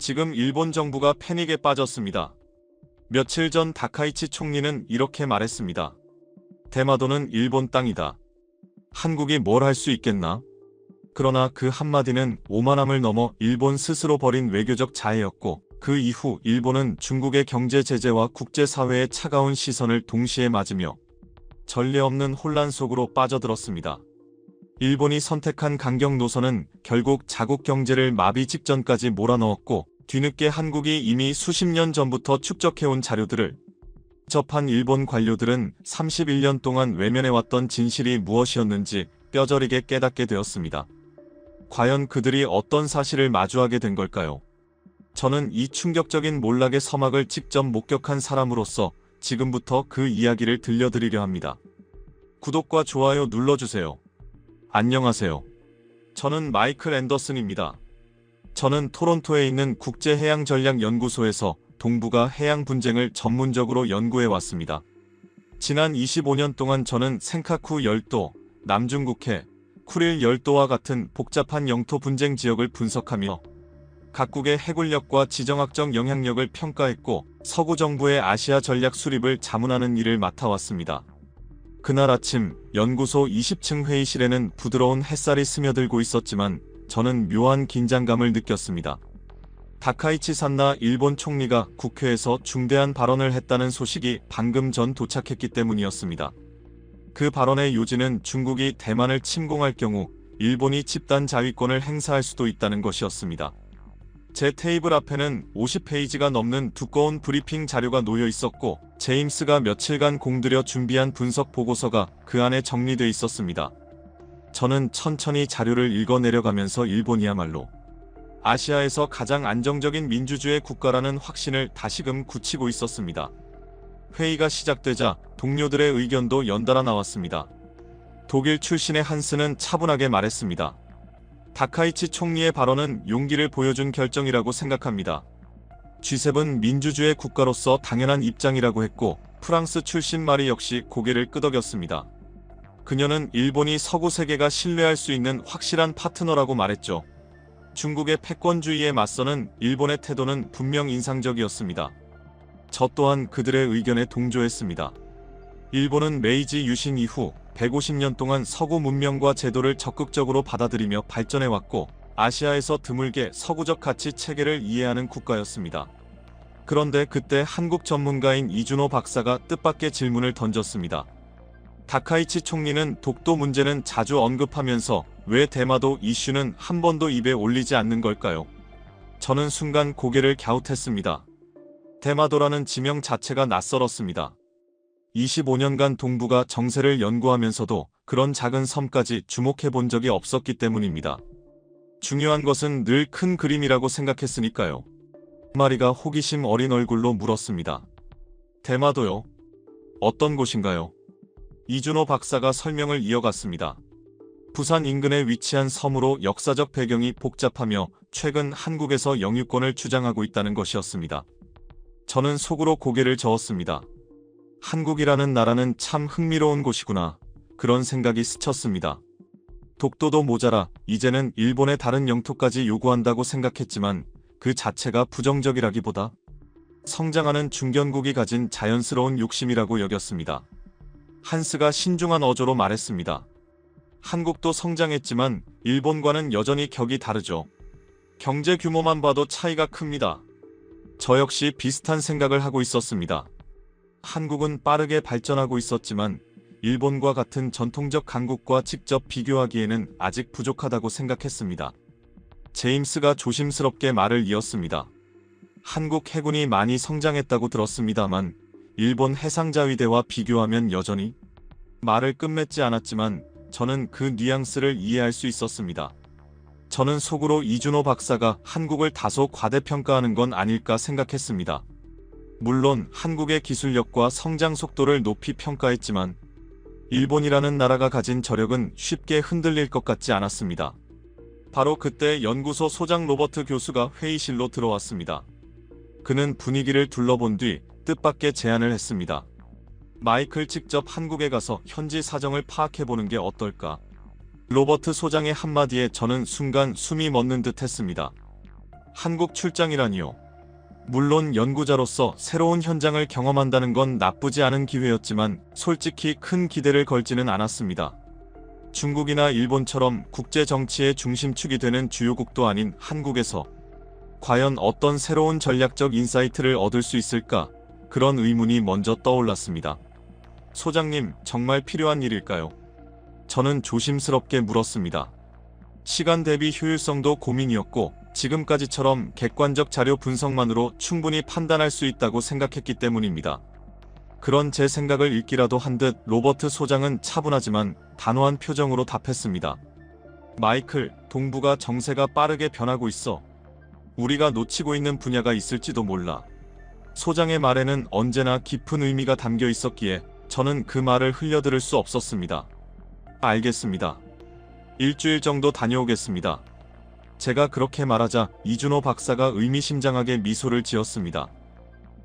지금 일본 정부가 패닉에 빠졌습니다. 며칠 전 다카이치 총리는 이렇게 말했습니다. 대마도는 일본 땅이다. 한국이 뭘 할 수 있겠나? 그러나 그 한마디는 오만함을 넘어 일본 스스로 벌인 외교적 자해였고, 그 이후 일본은 중국의 경제 제재와 국제사회의 차가운 시선을 동시에 맞으며 전례 없는 혼란 속으로 빠져들었습니다. 일본이 선택한 강경 노선은 결국 자국 경제를 마비 직전까지 몰아넣었고, 뒤늦게 한국이 이미 수십 년 전부터 축적해온 자료들을 접한 일본 관료들은 31년 동안 외면해왔던 진실이 무엇이었는지 뼈저리게 깨닫게 되었습니다. 과연 그들이 어떤 사실을 마주하게 된 걸까요? 저는 이 충격적인 몰락의 서막을 직접 목격한 사람으로서 지금부터 그 이야기를 들려드리려 합니다. 구독과 좋아요 눌러주세요. 안녕하세요. 저는 마이클 앤더슨입니다. 저는 토론토에 있는 국제해양전략연구소에서 동북아 해양 분쟁을 전문적으로 연구해 왔습니다. 지난 25년 동안 저는 센카쿠 열도, 남중국해, 쿠릴 열도와 같은 복잡한 영토 분쟁 지역을 분석하며 각국의 해군력과 지정학적 영향력을 평가했고, 서구 정부의 아시아 전략 수립을 자문하는 일을 맡아왔습니다. 그날 아침 연구소 20층 회의실에는 부드러운 햇살이 스며들고 있었지만 저는 묘한 긴장감을 느꼈습니다. 다카이치 산나 일본 총리가 국회에서 중대한 발언을 했다는 소식이 방금 전 도착했기 때문이었습니다. 그 발언의 요지는 중국이 대만을 침공할 경우 일본이 집단 자위권을 행사할 수도 있다는 것이었습니다. 제 테이블 앞에는 50페이지가 넘는 두꺼운 브리핑 자료가 놓여 있었고, 제임스가 며칠간 공들여 준비한 분석 보고서가 그 안에 정리돼 있었습니다. 저는 천천히 자료를 읽어 내려가면서 일본이야말로 아시아에서 가장 안정적인 민주주의 국가라는 확신을 다시금 굳히고 있었습니다. 회의가 시작되자 동료들의 의견도 연달아 나왔습니다. 독일 출신의 한스는 차분하게 말했습니다. 다카이치 총리의 발언은 용기를 보여준 결정이라고 생각합니다. G7은 민주주의 국가로서 당연한 입장이라고 했고, 프랑스 출신 마리 역시 고개를 끄덕였습니다. 그녀는 일본이 서구 세계가 신뢰할 수 있는 확실한 파트너라고 말했죠. 중국의 패권주의에 맞서는 일본의 태도는 분명 인상적이었습니다. 저 또한 그들의 의견에 동조했습니다. 일본은 메이지 유신 이후 150년 동안 서구 문명과 제도를 적극적으로 받아들이며 발전해왔고, 아시아에서 드물게 서구적 가치 체계를 이해하는 국가였습니다. 그런데 그때 한국 전문가인 이준호 박사가 뜻밖의 질문을 던졌습니다. 다카이치 총리는 독도 문제는 자주 언급하면서 왜 대마도 이슈는 한 번도 입에 올리지 않는 걸까요? 저는 순간 고개를 갸웃했습니다. 대마도라는 지명 자체가 낯설었습니다. 25년간 동북아 정세를 연구하면서도 그런 작은 섬까지 주목해 본 적이 없었기 때문입니다. 중요한 것은 늘 큰 그림이라고 생각했으니까요. 마리가 호기심 어린 얼굴로 물었습니다. 대마도요? 어떤 곳인가요? 이준호 박사가 설명을 이어갔습니다. 부산 인근에 위치한 섬으로 역사적 배경이 복잡하며 최근 한국에서 영유권을 주장하고 있다는 것이었습니다. 저는 속으로 고개를 저었습니다. 한국이라는 나라는 참 흥미로운 곳이구나. 그런 생각이 스쳤습니다. 독도도 모자라 이제는 일본의 다른 영토까지 요구한다고 생각했지만 그 자체가 부정적이라기보다 성장하는 중견국이 가진 자연스러운 욕심이라고 여겼습니다. 한스가 신중한 어조로 말했습니다. 한국도 성장했지만 일본과는 여전히 격이 다르죠. 경제 규모만 봐도 차이가 큽니다. 저 역시 비슷한 생각을 하고 있었습니다. 한국은 빠르게 발전하고 있었지만 일본과 같은 전통적 강국과 직접 비교하기에는 아직 부족하다고 생각했습니다. 제임스가 조심스럽게 말을 이었습니다. 한국 해군이 많이 성장했다고 들었습니다만 일본 해상자위대와 비교하면 여전히. 말을 끝맺지 않았지만 저는 그 뉘앙스를 이해할 수 있었습니다. 저는 속으로 이준호 박사가 한국을 다소 과대평가하는 건 아닐까 생각했습니다. 물론 한국의 기술력과 성장 속도를 높이 평가했지만 일본이라는 나라가 가진 저력은 쉽게 흔들릴 것 같지 않았습니다. 바로 그때 연구소 소장 로버트 교수가 회의실로 들어왔습니다. 그는 분위기를 둘러본 뒤 뜻밖의 제안을 했습니다. 마이클 직접 한국에 가서 현지 사정을 파악해보는 게 어떨까? 로버트 소장의 한마디에 저는 순간 숨이 멎는 듯 했습니다. 한국 출장이라니요. 물론 연구자로서 새로운 현장을 경험한다는 건 나쁘지 않은 기회였지만 솔직히 큰 기대를 걸지는 않았습니다. 중국이나 일본처럼 국제 정치의 중심축이 되는 주요국도 아닌 한국에서 과연 어떤 새로운 전략적 인사이트를 얻을 수 있을까? 그런 의문이 먼저 떠올랐습니다. 소장님, 정말 필요한 일일까요? 저는 조심스럽게 물었습니다. 시간 대비 효율성도 고민이었고 지금까지처럼 객관적 자료 분석만으로 충분히 판단할 수 있다고 생각했기 때문입니다. 그런 제 생각을 읽기라도 한 듯 로버트 소장은 차분하지만 단호한 표정으로 답했습니다. 마이클, 동부가 정세가 빠르게 변하고 있어. 우리가 놓치고 있는 분야가 있을지도 몰라. 소장의 말에는 언제나 깊은 의미가 담겨 있었기에 저는 그 말을 흘려들을 수 없었습니다. 알겠습니다. 일주일 정도 다녀오겠습니다. 제가 그렇게 말하자 이준호 박사가 의미심장하게 미소를 지었습니다.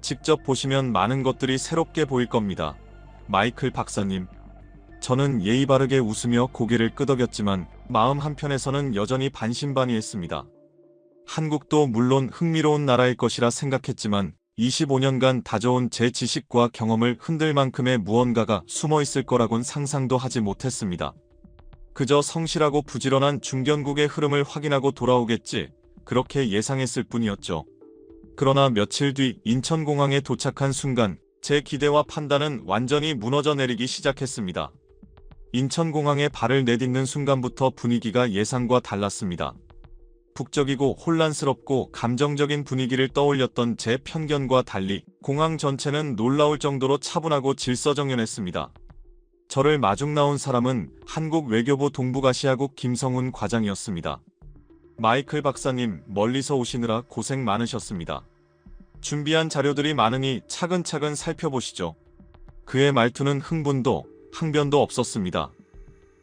직접 보시면 많은 것들이 새롭게 보일 겁니다. 마이클 박사님. 저는 예의 바르게 웃으며 고개를 끄덕였지만 마음 한편에서는 여전히 반신반의했습니다. 한국도 물론 흥미로운 나라일 것이라 생각했지만 25년간 다져온 제 지식과 경험을 흔들 만큼의 무언가가 숨어 있을 거라곤 상상도 하지 못했습니다. 그저 성실하고 부지런한 중견국의 흐름을 확인하고 돌아오겠지, 그렇게 예상했을 뿐이었죠. 그러나 며칠 뒤 인천공항에 도착한 순간 제 기대와 판단은 완전히 무너져 내리기 시작했습니다. 인천공항에 발을 내딛는 순간부터 분위기가 예상과 달랐습니다. 북적이고 혼란스럽고 감정적인 분위기를 떠올렸던 제 편견과 달리 공항 전체는 놀라울 정도로 차분하고 질서정연했습니다. 저를 마중 나온 사람은 한국 외교부 동북아시아국 김성훈 과장이었습니다. 마이클 박사님, 멀리서 오시느라 고생 많으셨습니다. 준비한 자료들이 많으니 차근차근 살펴보시죠. 그의 말투는 흥분도 항변도 없었습니다.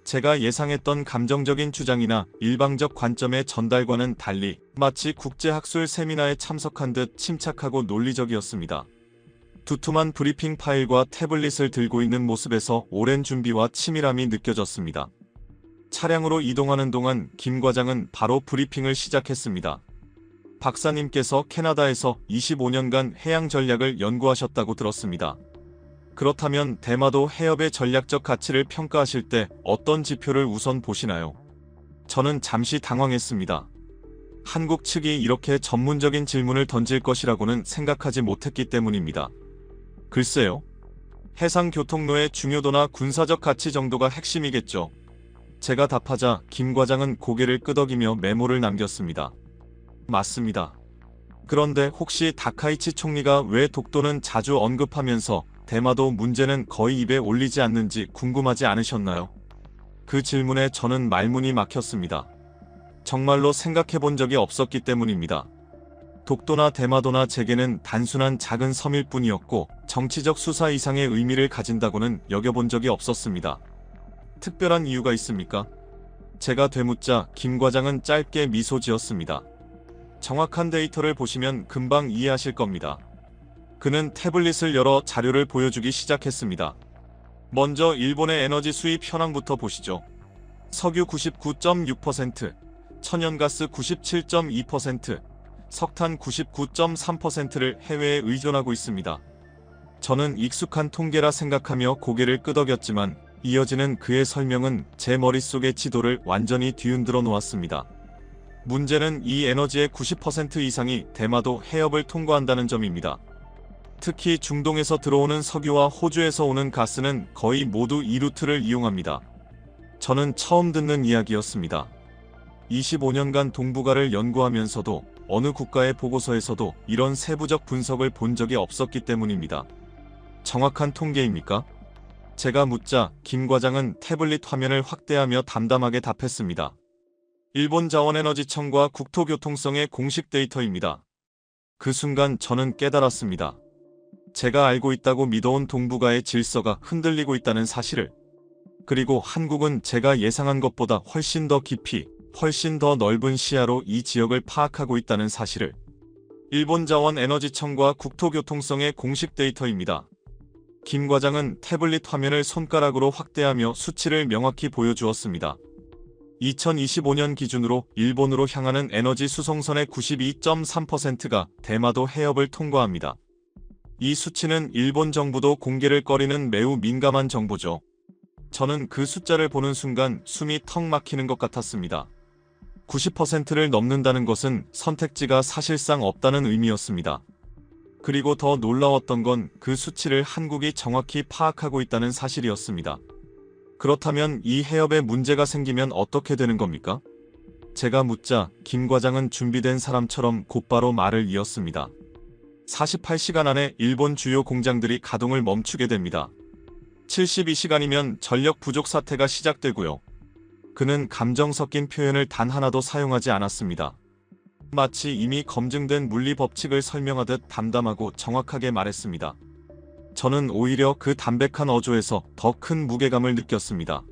제가 예상했던 감정적인 주장이나 일방적 관점의 전달과는 달리 마치 국제학술 세미나에 참석한 듯 침착하고 논리적이었습니다. 두툼한 브리핑 파일과 태블릿을 들고 있는 모습에서 오랜 준비와 치밀함이 느껴졌습니다. 차량으로 이동하는 동안 김 과장은 바로 브리핑을 시작했습니다. 박사님께서 캐나다에서 25년간 해양 전략을 연구하셨다고 들었습니다. 그렇다면 대마도 해협의 전략적 가치를 평가하실 때 어떤 지표를 우선 보시나요? 저는 잠시 당황했습니다. 한국 측이 이렇게 전문적인 질문을 던질 것이라고는 생각하지 못했기 때문입니다. 글쎄요. 해상교통로의 중요도나 군사적 가치 정도가 핵심이겠죠. 제가 답하자 김 과장은 고개를 끄덕이며 메모를 남겼습니다. 맞습니다. 그런데 혹시 다카이치 총리가 왜 독도는 자주 언급하면서 대마도 문제는 거의 입에 올리지 않는지 궁금하지 않으셨나요? 그 질문에 저는 말문이 막혔습니다. 정말로 생각해 본 적이 없었기 때문입니다. 독도나 대마도나 제게는 단순한 작은 섬일 뿐이었고 정치적 수사 이상의 의미를 가진다고는 여겨본 적이 없었습니다. 특별한 이유가 있습니까? 제가 되묻자 김 과장은 짧게 미소 지었습니다. 정확한 데이터를 보시면 금방 이해하실 겁니다. 그는 태블릿을 열어 자료를 보여주기 시작했습니다. 먼저 일본의 에너지 수입 현황부터 보시죠. 석유 99.6%, 천연가스 97.2%, 석탄 99.3%를 해외에 의존하고 있습니다. 저는 익숙한 통계라 생각하며 고개를 끄덕였지만 이어지는 그의 설명은 제 머릿속의 지도를 완전히 뒤흔들어 놓았습니다. 문제는 이 에너지의 90% 이상이 대마도 해협을 통과한다는 점입니다. 특히 중동에서 들어오는 석유와 호주에서 오는 가스는 거의 모두 이 루트를 이용합니다. 저는 처음 듣는 이야기였습니다. 25년간 동북아를 연구하면서도 어느 국가의 보고서에서도 이런 세부적 분석을 본 적이 없었기 때문입니다. 정확한 통계입니까? 제가 묻자 김 과장은 태블릿 화면을 확대하며 담담하게 답했습니다. 일본 자원에너지청과 국토교통성의 공식 데이터입니다. 그 순간 저는 깨달았습니다. 제가 알고 있다고 믿어온 동북아의 질서가 흔들리고 있다는 사실을, 그리고 한국은 제가 예상한 것보다 훨씬 더 깊이, 훨씬 더 넓은 시야로 이 지역을 파악하고 있다는 사실을. 일본 자원에너지청과 국토교통성의 공식 데이터입니다. 김 과장은 태블릿 화면을 손가락으로 확대하며 수치를 명확히 보여주었습니다. 2025년 기준으로 일본으로 향하는 에너지 수송선의 92.3%가 대마도 해협을 통과합니다. 이 수치는 일본 정부도 공개를 꺼리는 매우 민감한 정보죠. 저는 그 숫자를 보는 순간 숨이 턱 막히는 것 같았습니다. 90%를 넘는다는 것은 선택지가 사실상 없다는 의미였습니다. 그리고 더 놀라웠던 건 그 수치를 한국이 정확히 파악하고 있다는 사실이었습니다. 그렇다면 이 해협에 문제가 생기면 어떻게 되는 겁니까? 제가 묻자 김 과장은 준비된 사람처럼 곧바로 말을 이었습니다. 48시간 안에 일본 주요 공장들이 가동을 멈추게 됩니다. 72시간이면 전력 부족 사태가 시작되고요. 그는 감정 섞인 표현을 단 하나도 사용하지 않았습니다. 마치 이미 검증된 물리 법칙을 설명하듯 담담하고 정확하게 말했습니다. 저는 오히려 그 담백한 어조에서 더 큰 무게감을 느꼈습니다.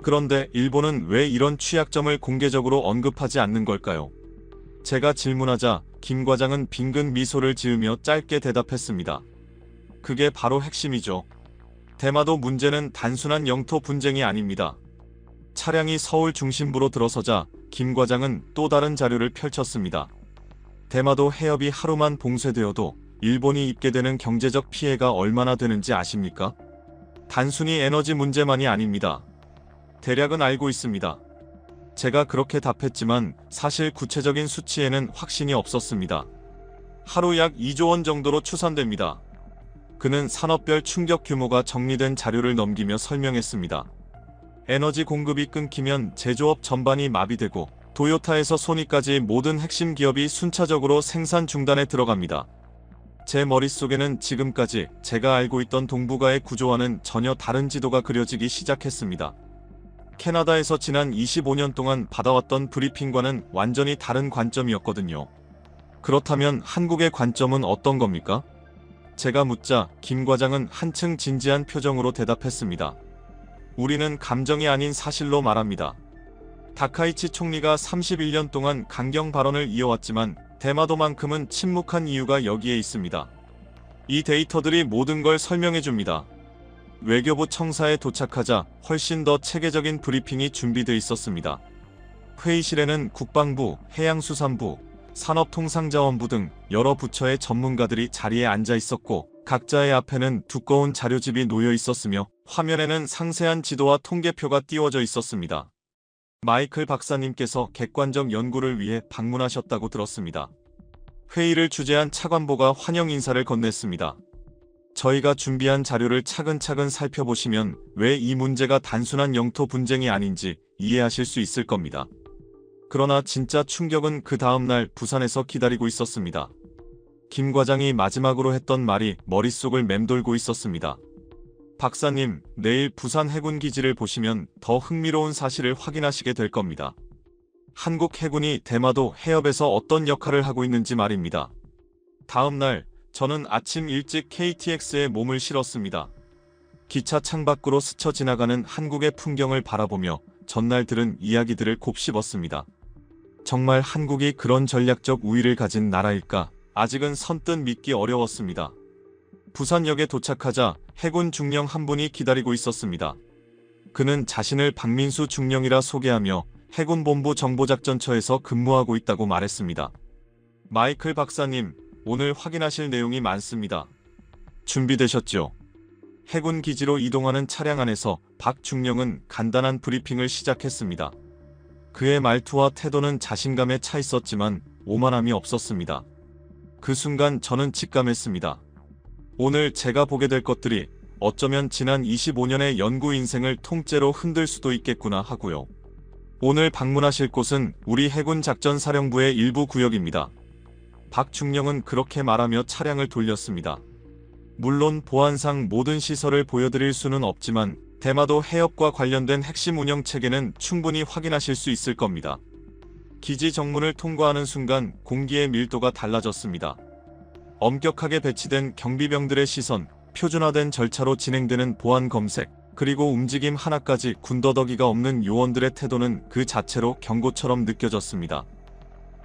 그런데 일본은 왜 이런 취약점을 공개적으로 언급하지 않는 걸까요? 제가 질문하자 김 과장은 빙근 미소를 지으며 짧게 대답했습니다. 그게 바로 핵심이죠. 대마도 문제는 단순한 영토 분쟁이 아닙니다. 차량이 서울 중심부로 들어서자 김 과장은 또 다른 자료를 펼쳤습니다. 대마도 해협이 하루만 봉쇄되어도 일본이 입게 되는 경제적 피해가 얼마나 되는지 아십니까? 단순히 에너지 문제만이 아닙니다. 대략은 알고 있습니다. 제가 그렇게 답했지만 사실 구체적인 수치에는 확신이 없었습니다. 하루 약 2조 원 정도로 추산됩니다. 그는 산업별 충격 규모가 정리된 자료를 넘기며 설명했습니다. 에너지 공급이 끊기면 제조업 전반이 마비되고 도요타에서 소니까지 모든 핵심 기업이 순차적으로 생산 중단에 들어갑니다. 제 머릿속에는 지금까지 제가 알고 있던 동북아의 구조와는 전혀 다른 지도가 그려지기 시작했습니다. 캐나다에서 지난 25년 동안 받아왔던 브리핑과는 완전히 다른 관점이었거든요. 그렇다면 한국의 관점은 어떤 겁니까? 제가 묻자 김 과장은 한층 진지한 표정으로 대답했습니다. 우리는 감정이 아닌 사실로 말합니다. 다카이치 총리가 31년 동안 강경 발언을 이어왔지만 대마도만큼은 침묵한 이유가 여기에 있습니다. 이 데이터들이 모든 걸 설명해줍니다. 외교부 청사에 도착하자 훨씬 더 체계적인 브리핑이 준비돼 있었습니다. 회의실에는 국방부, 해양수산부, 산업통상자원부 등 여러 부처의 전문가들이 자리에 앉아 있었고 각자의 앞에는 두꺼운 자료집이 놓여 있었으며 화면에는 상세한 지도와 통계표가 띄워져 있었습니다. 마이클 박사님께서 객관적 연구를 위해 방문하셨다고 들었습니다. 회의를 주재한 차관보가 환영 인사를 건넸습니다. 저희가 준비한 자료를 차근차근 살펴보시면 왜 이 문제가 단순한 영토 분쟁이 아닌지 이해하실 수 있을 겁니다. 그러나 진짜 충격은 그 다음날 부산에서 기다리고 있었습니다. 김 과장이 마지막으로 했던 말이 머릿속을 맴돌고 있었습니다. 박사님, 내일 부산 해군기지를 보시면 더 흥미로운 사실을 확인하시게 될 겁니다. 한국 해군이 대마도 해협에서 어떤 역할을 하고 있는지 말입니다. 다음날 저는 아침 일찍 KTX에 몸을 실었습니다. 기차 창밖으로 스쳐 지나가는 한국의 풍경을 바라보며 전날 들은 이야기들을 곱씹었습니다. 정말 한국이 그런 전략적 우위를 가진 나라일까? 아직은 선뜻 믿기 어려웠습니다. 부산역에 도착하자 해군 중령 한 분이 기다리고 있었습니다. 그는 자신을 박민수 중령이라 소개하며 해군본부 정보작전처에서 근무하고 있다고 말했습니다. 마이클 박사님, 오늘 확인하실 내용이 많습니다. 준비되셨죠? 해군 기지로 이동하는 차량 안에서 박 중령은 간단한 브리핑을 시작했습니다. 그의 말투와 태도는 자신감에 차 있었지만 오만함이 없었습니다. 그 순간 저는 직감했습니다. 오늘 제가 보게 될 것들이 어쩌면 지난 25년의 연구 인생을 통째로 흔들 수도 있겠구나 하고요. 오늘 방문하실 곳은 우리 해군 작전사령부의 일부 구역입니다. 박중령은 그렇게 말하며 차량을 돌렸습니다. 물론 보안상 모든 시설을 보여드릴 수는 없지만 대마도 해협과 관련된 핵심 운영 체계는 충분히 확인하실 수 있을 겁니다. 기지 정문을 통과하는 순간 공기의 밀도가 달라졌습니다. 엄격하게 배치된 경비병들의 시선, 표준화된 절차로 진행되는 보안 검색, 그리고 움직임 하나까지 군더더기가 없는 요원들의 태도는 그 자체로 경고처럼 느껴졌습니다.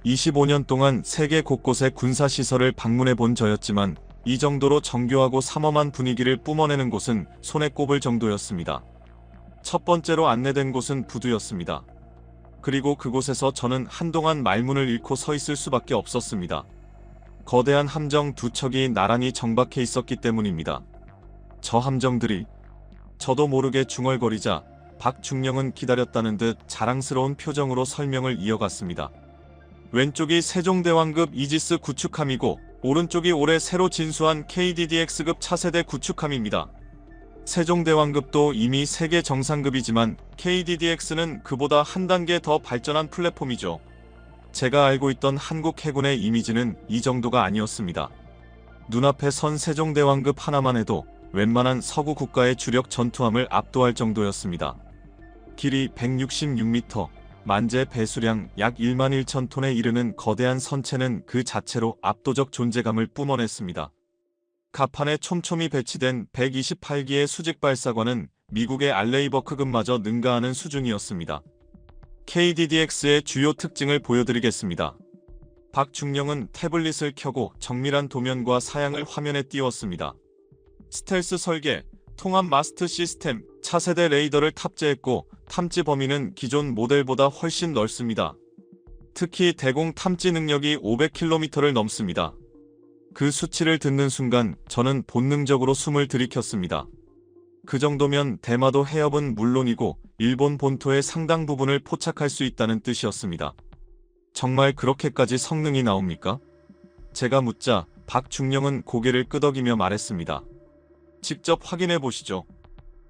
25년 동안 세계 곳곳의 군사시설을 방문해 본 저였지만 이 정도로 정교하고 삼엄한 분위기를 뿜어내는 곳은 손에 꼽을 정도였습니다. 첫 번째로 안내된 곳은 부두였습니다. 그리고 그곳에서 저는 한동안 말문을 잃고 서 있을 수밖에 없었습니다. 거대한 함정 두 척이 나란히 정박해 있었기 때문입니다. 저 함정들이 저도 모르게 중얼거리자 박중령은 기다렸다는 듯 자랑스러운 표정으로 설명을 이어갔습니다. 왼쪽이 세종대왕급 이지스 구축함이고 오른쪽이 올해 새로 진수한 KDDX급 차세대 구축함입니다. 세종대왕급도 이미 세계 정상급이지만 KDDX는 그보다 한 단계 더 발전한 플랫폼이죠. 제가 알고 있던 한국 해군의 이미지는 이 정도가 아니었습니다. 눈앞에 선 세종대왕급 하나만 해도 웬만한 서구 국가의 주력 전투함을 압도할 정도였습니다. 길이 166m, 만재 배수량 약 1만 1천 톤에 이르는 거대한 선체는 그 자체로 압도적 존재감을 뿜어냈습니다. 갑판에 촘촘히 배치된 128기의 수직 발사관은 미국의 알레이버크급마저 능가하는 수준이었습니다. KDDX의 주요 특징을 보여드리겠습니다. 박중령은 태블릿을 켜고 정밀한 도면과 사양을 화면에 띄웠습니다. 스텔스 설계, 통합 마스트 시스템, 차세대 레이더를 탑재했고 탐지 범위는 기존 모델보다 훨씬 넓습니다. 특히 대공 탐지 능력이 500km를 넘습니다. 그 수치를 듣는 순간 저는 본능적으로 숨을 들이켰습니다. 그 정도면 대마도 해협은 물론이고 일본 본토의 상당 부분을 포착할 수 있다는 뜻이었습니다. 정말 그렇게까지 성능이 나옵니까? 제가 묻자 박중령은 고개를 끄덕이며 말했습니다. 직접 확인해 보시죠.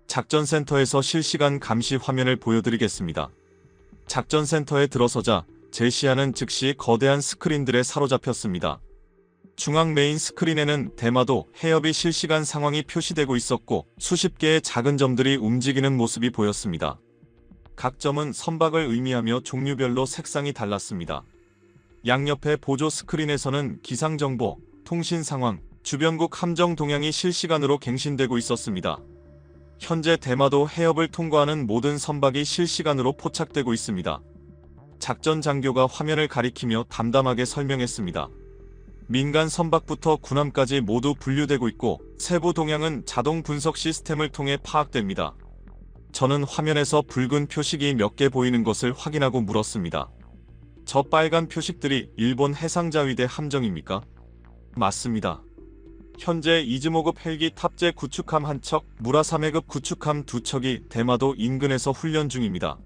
작전센터에서 실시간 감시 화면을 보여드리겠습니다. 작전센터에 들어서자 제 시야는 즉시 거대한 스크린들에 사로잡혔습니다. 중앙 메인 스크린에는 대마도 해협의 실시간 상황이 표시되고 있었고 수십 개의 작은 점들이 움직이는 모습이 보였습니다. 각 점은 선박을 의미하며 종류별로 색상이 달랐습니다. 양옆의 보조 스크린에서는 기상정보, 통신 상황, 주변국 함정 동향이 실시간으로 갱신되고 있었습니다. 현재 대마도 해협을 통과하는 모든 선박이 실시간으로 포착되고 있습니다. 작전 장교가 화면을 가리키며 담담하게 설명했습니다. 민간 선박부터 군함까지 모두 분류되고 있고 세부 동향은 자동 분석 시스템을 통해 파악됩니다. 저는 화면에서 붉은 표식이 몇 개 보이는 것을 확인하고 물었습니다. 저 빨간 표식들이 일본 해상자위대 함정입니까? 맞습니다. 현재 이즈모급 헬기 탑재 구축함 한 척, 무라사메급 구축함 두 척이 대마도 인근에서 훈련 중입니다.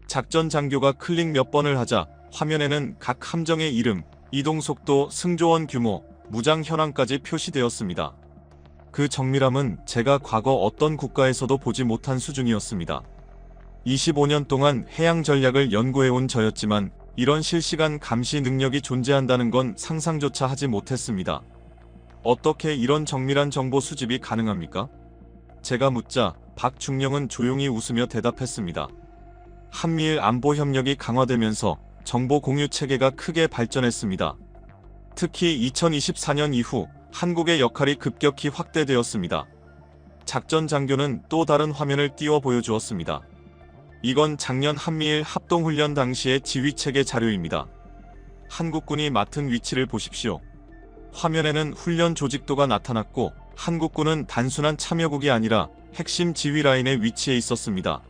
작전 장교가 클릭 몇 번을 하자 화면에는 각 함정의 이름, 이동속도, 승조원 규모, 무장 현황까지 표시되었습니다. 그 정밀함은 제가 과거 어떤 국가에서도 보지 못한 수준이었습니다. 25년 동안 해양 전략을 연구해온 저였지만 이런 실시간 감시 능력이 존재한다는 건 상상조차 하지 못했습니다. 어떻게 이런 정밀한 정보 수집이 가능합니까? 제가 묻자 박중령은 조용히 웃으며 대답했습니다. 한미일 안보 협력이 강화되면서 정보 공유 체계가 크게 발전했습니다. 특히 2024년 이후 한국의 역할이 급격히 확대되었습니다. 작전 장교는 또 다른 화면을 띄워 보여주었습니다. 이건 작년 한미일 합동훈련 당시의 지휘체계 자료입니다. 한국군이 맡은 위치를 보십시오. 화면에는 훈련 조직도가 나타났고 한국군은 단순한 참여국이 아니라 핵심 지휘 라인에 위치해 있었습니다.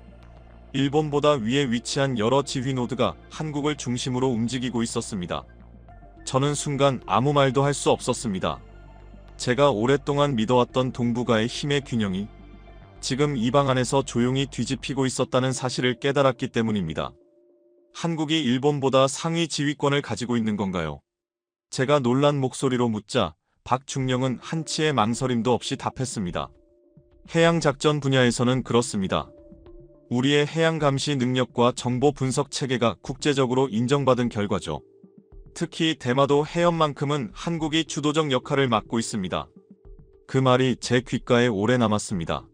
일본보다 위에 위치한 여러 지휘 노드가 한국을 중심으로 움직이고 있었습니다. 저는 순간 아무 말도 할 수 없었습니다. 제가 오랫동안 믿어왔던 동북아의 힘의 균형이 지금 이 방 안에서 조용히 뒤집히고 있었다는 사실을 깨달았기 때문입니다. 한국이 일본보다 상위 지휘권을 가지고 있는 건가요? 제가 놀란 목소리로 묻자 박중령은 한치의 망설임도 없이 답했습니다. 해양작전 분야에서는 그렇습니다. 우리의 해양 감시 능력과 정보 분석 체계가 국제적으로 인정받은 결과죠. 특히 대마도 해협만큼은 한국이 주도적 역할을 맡고 있습니다. 그 말이 제 귓가에 오래 남았습니다.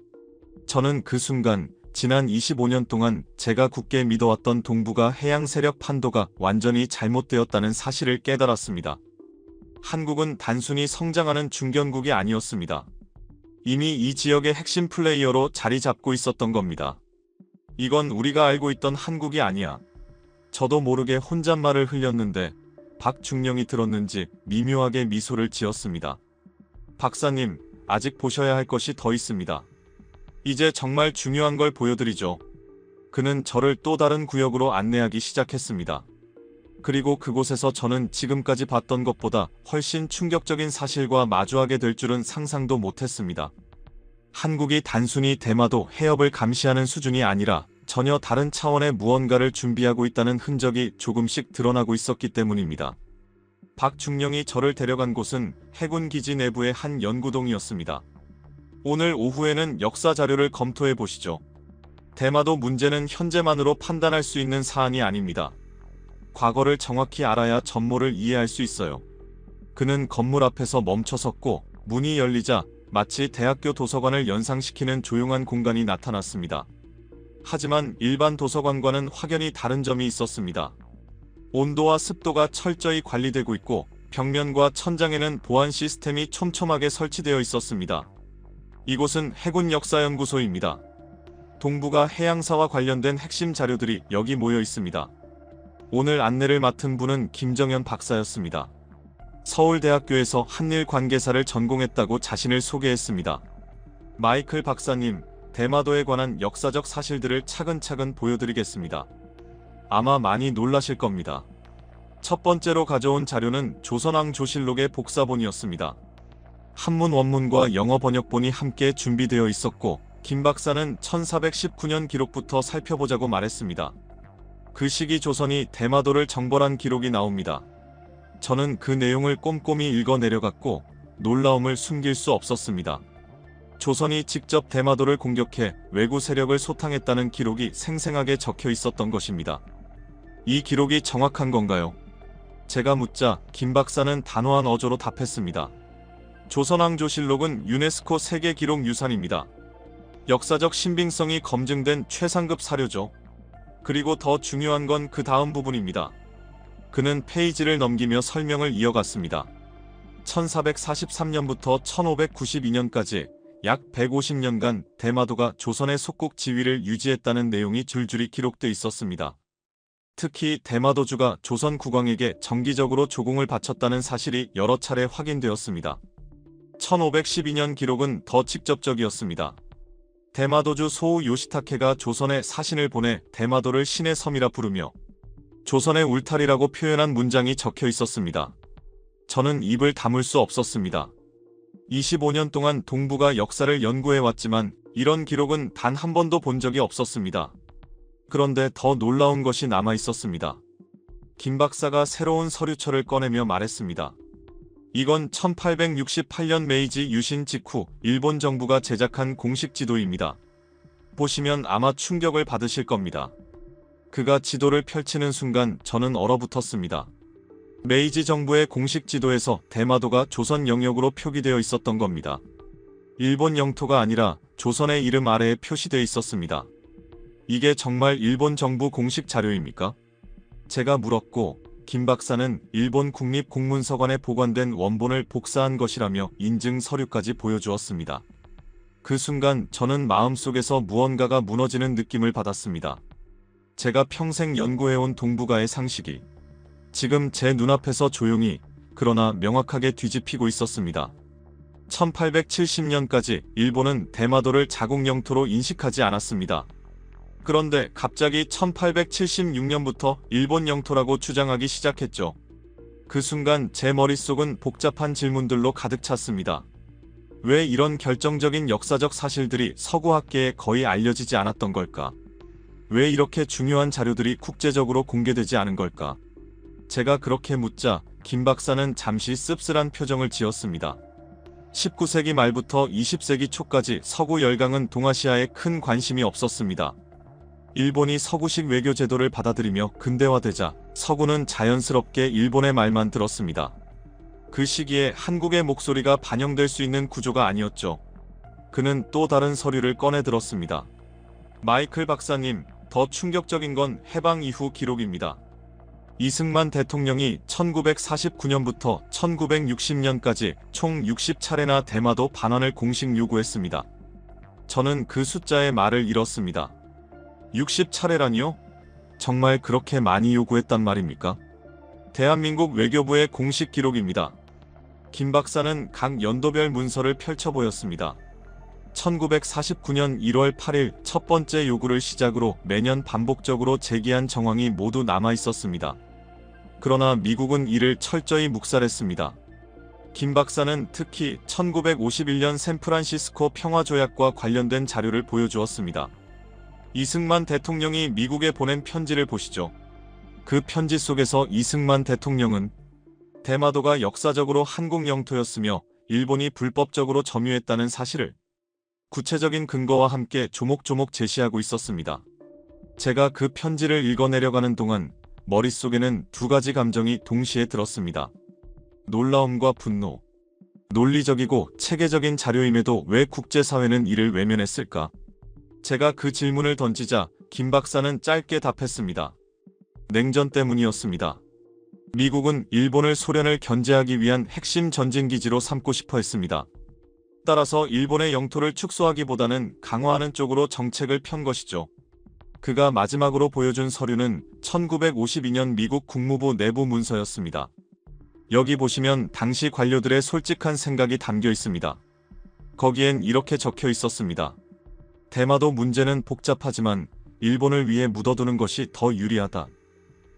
저는 그 순간 지난 25년 동안 제가 굳게 믿어왔던 동북아 해양 세력 판도가 완전히 잘못되었다는 사실을 깨달았습니다. 한국은 단순히 성장하는 중견국이 아니었습니다. 이미 이 지역의 핵심 플레이어로 자리 잡고 있었던 겁니다. 이건 우리가 알고 있던 한국이 아니야. 저도 모르게 혼잣말을 흘렸는데 박중령이 들었는지 미묘하게 미소를 지었습니다. 박사님, 아직 보셔야 할 것이 더 있습니다. 이제 정말 중요한 걸 보여드리죠. 그는 저를 또 다른 구역으로 안내하기 시작했습니다. 그리고 그곳에서 저는 지금까지 봤던 것보다 훨씬 충격적인 사실과 마주하게 될 줄은 상상도 못했습니다. 한국이 단순히 대마도 해협을 감시하는 수준이 아니라 전혀 다른 차원의 무언가를 준비하고 있다는 흔적이 조금씩 드러나고 있었기 때문입니다. 박중령이 저를 데려간 곳은 해군 기지 내부의 한 연구동이었습니다. 오늘 오후에는 역사 자료를 검토해 보시죠. 대마도 문제는 현재만으로 판단할 수 있는 사안이 아닙니다. 과거를 정확히 알아야 전모를 이해할 수 있어요. 그는 건물 앞에서 멈춰섰고 문이 열리자 마치 대학교 도서관을 연상시키는 조용한 공간이 나타났습니다. 하지만 일반 도서관과는 확연히 다른 점이 있었습니다. 온도와 습도가 철저히 관리되고 있고 벽면과 천장에는 보안 시스템이 촘촘하게 설치되어 있었습니다. 이곳은 해군 역사연구소입니다. 동부가 해양사와 관련된 핵심 자료들이 여기 모여 있습니다. 오늘 안내를 맡은 분은 김정현 박사였습니다. 서울대학교에서 한일 관계사를 전공했다고 자신을 소개했습니다. 마이클 박사님, 대마도에 관한 역사적 사실들을 차근차근 보여드리겠습니다. 아마 많이 놀라실 겁니다. 첫 번째로 가져온 자료는 조선왕 조실록의 복사본이었습니다. 한문 원문과 영어 번역본이 함께 준비되어 있었고 김 박사는 1419년 기록부터 살펴보자고 말했습니다. 그 시기 조선이 대마도를 정벌한 기록이 나옵니다. 저는 그 내용을 꼼꼼히 읽어 내려갔고 놀라움을 숨길 수 없었습니다. 조선이 직접 대마도를 공격해 왜구 세력을 소탕했다는 기록이 생생하게 적혀 있었던 것입니다. 이 기록이 정확한 건가요? 제가 묻자 김 박사는 단호한 어조로 답했습니다. 조선왕조실록은 유네스코 세계기록유산입니다. 역사적 신빙성이 검증된 최상급 사료죠. 그리고 더 중요한 건 그 다음 부분입니다. 그는 페이지를 넘기며 설명을 이어갔습니다. 1443년부터 1592년까지 약 150년간 대마도가 조선의 속국 지위를 유지했다는 내용이 줄줄이 기록돼 있었습니다. 특히 대마도주가 조선 국왕에게 정기적으로 조공을 바쳤다는 사실이 여러 차례 확인되었습니다. 1512년 기록은 더 직접적이었습니다. 대마도주 소우 요시타케가 조선에 사신을 보내 대마도를 신의 섬이라 부르며 조선의 울타리라고 표현한 문장이 적혀 있었습니다. 저는 입을 다물 수 없었습니다. 25년 동안 동부가 역사를 연구해왔지만 이런 기록은 단 한 번도 본 적이 없었습니다. 그런데 더 놀라운 것이 남아 있었습니다. 김 박사가 새로운 서류처를 꺼내며 말했습니다. 이건 1868년 메이지 유신 직후 일본 정부가 제작한 공식 지도입니다. 보시면 아마 충격을 받으실 겁니다. 그가 지도를 펼치는 순간 저는 얼어붙었습니다. 메이지 정부의 공식 지도에서 대마도가 조선 영역으로 표기되어 있었던 겁니다. 일본 영토가 아니라 조선의 이름 아래에 표시되어 있었습니다. 이게 정말 일본 정부 공식 자료입니까? 제가 물었고 김 박사는 일본 국립공문서관에 보관된 원본을 복사한 것이라며 인증 서류까지 보여주었습니다. 그 순간 저는 마음속에서 무언가가 무너지는 느낌을 받았습니다. 제가 평생 연구해온 동북아의 상식이 지금 제 눈앞에서 조용히 그러나 명확하게 뒤집히고 있었습니다. 1870년까지 일본은 대마도를 자국 영토로 인식하지 않았습니다. 그런데 갑자기 1876년부터 일본 영토라고 주장하기 시작했죠. 그 순간 제 머릿속은 복잡한 질문들로 가득 찼습니다. 왜 이런 결정적인 역사적 사실들이 서구학계에 거의 알려지지 않았던 걸까? 왜 이렇게 중요한 자료들이 국제적으로 공개되지 않은 걸까? 제가 그렇게 묻자 김 박사는 잠시 씁쓸한 표정을 지었습니다. 19세기 말부터 20세기 초까지 서구 열강은 동아시아에 큰 관심이 없었습니다. 일본이 서구식 외교 제도를 받아들이며 근대화되자 서구는 자연스럽게 일본의 말만 들었습니다. 그 시기에 한국의 목소리가 반영될 수 있는 구조가 아니었죠. 그는 또 다른 서류를 꺼내 들었습니다. 마이클 박사님, 더 충격적인 건 해방 이후 기록입니다. 이승만 대통령이 1949년부터 1960년까지 총 60차례나 대마도 반환을 공식 요구했습니다. 저는 그 숫자의 말을 잃었습니다. 60차례라니요? 정말 그렇게 많이 요구했단 말입니까? 대한민국 외교부의 공식 기록입니다. 김 박사는 각 연도별 문서를 펼쳐 보였습니다. 1949년 1월 8일 첫 번째 요구를 시작으로 매년 반복적으로 제기한 정황이 모두 남아 있었습니다. 그러나 미국은 이를 철저히 묵살했습니다. 김 박사는 특히 1951년 샌프란시스코 평화조약과 관련된 자료를 보여주었습니다. 이승만 대통령이 미국에 보낸 편지를 보시죠. 그 편지 속에서 이승만 대통령은 대마도가 역사적으로 한국 영토였으며 일본이 불법적으로 점유했다는 사실을 구체적인 근거와 함께 조목조목 제시하고 있었습니다. 제가 그 편지를 읽어내려가는 동안 머릿속에는 두 가지 감정이 동시에 들었습니다. 놀라움과 분노. 논리적이고 체계적인 자료임에도 왜 국제사회는 이를 외면했을까? 제가 그 질문을 던지자 김 박사는 짧게 답했습니다. 냉전 때문이었습니다. 미국은 일본을 소련을 견제하기 위한 핵심 전진기지로 삼고 싶어 했습니다. 따라서 일본의 영토를 축소하기보다는 강화하는 쪽으로 정책을 편 것이죠. 그가 마지막으로 보여준 서류는 1952년 미국 국무부 내부 문서였습니다. 여기 보시면 당시 관료들의 솔직한 생각이 담겨 있습니다. 거기엔 이렇게 적혀 있었습니다. 대마도 문제는 복잡하지만 일본을 위해 묻어두는 것이 더 유리하다.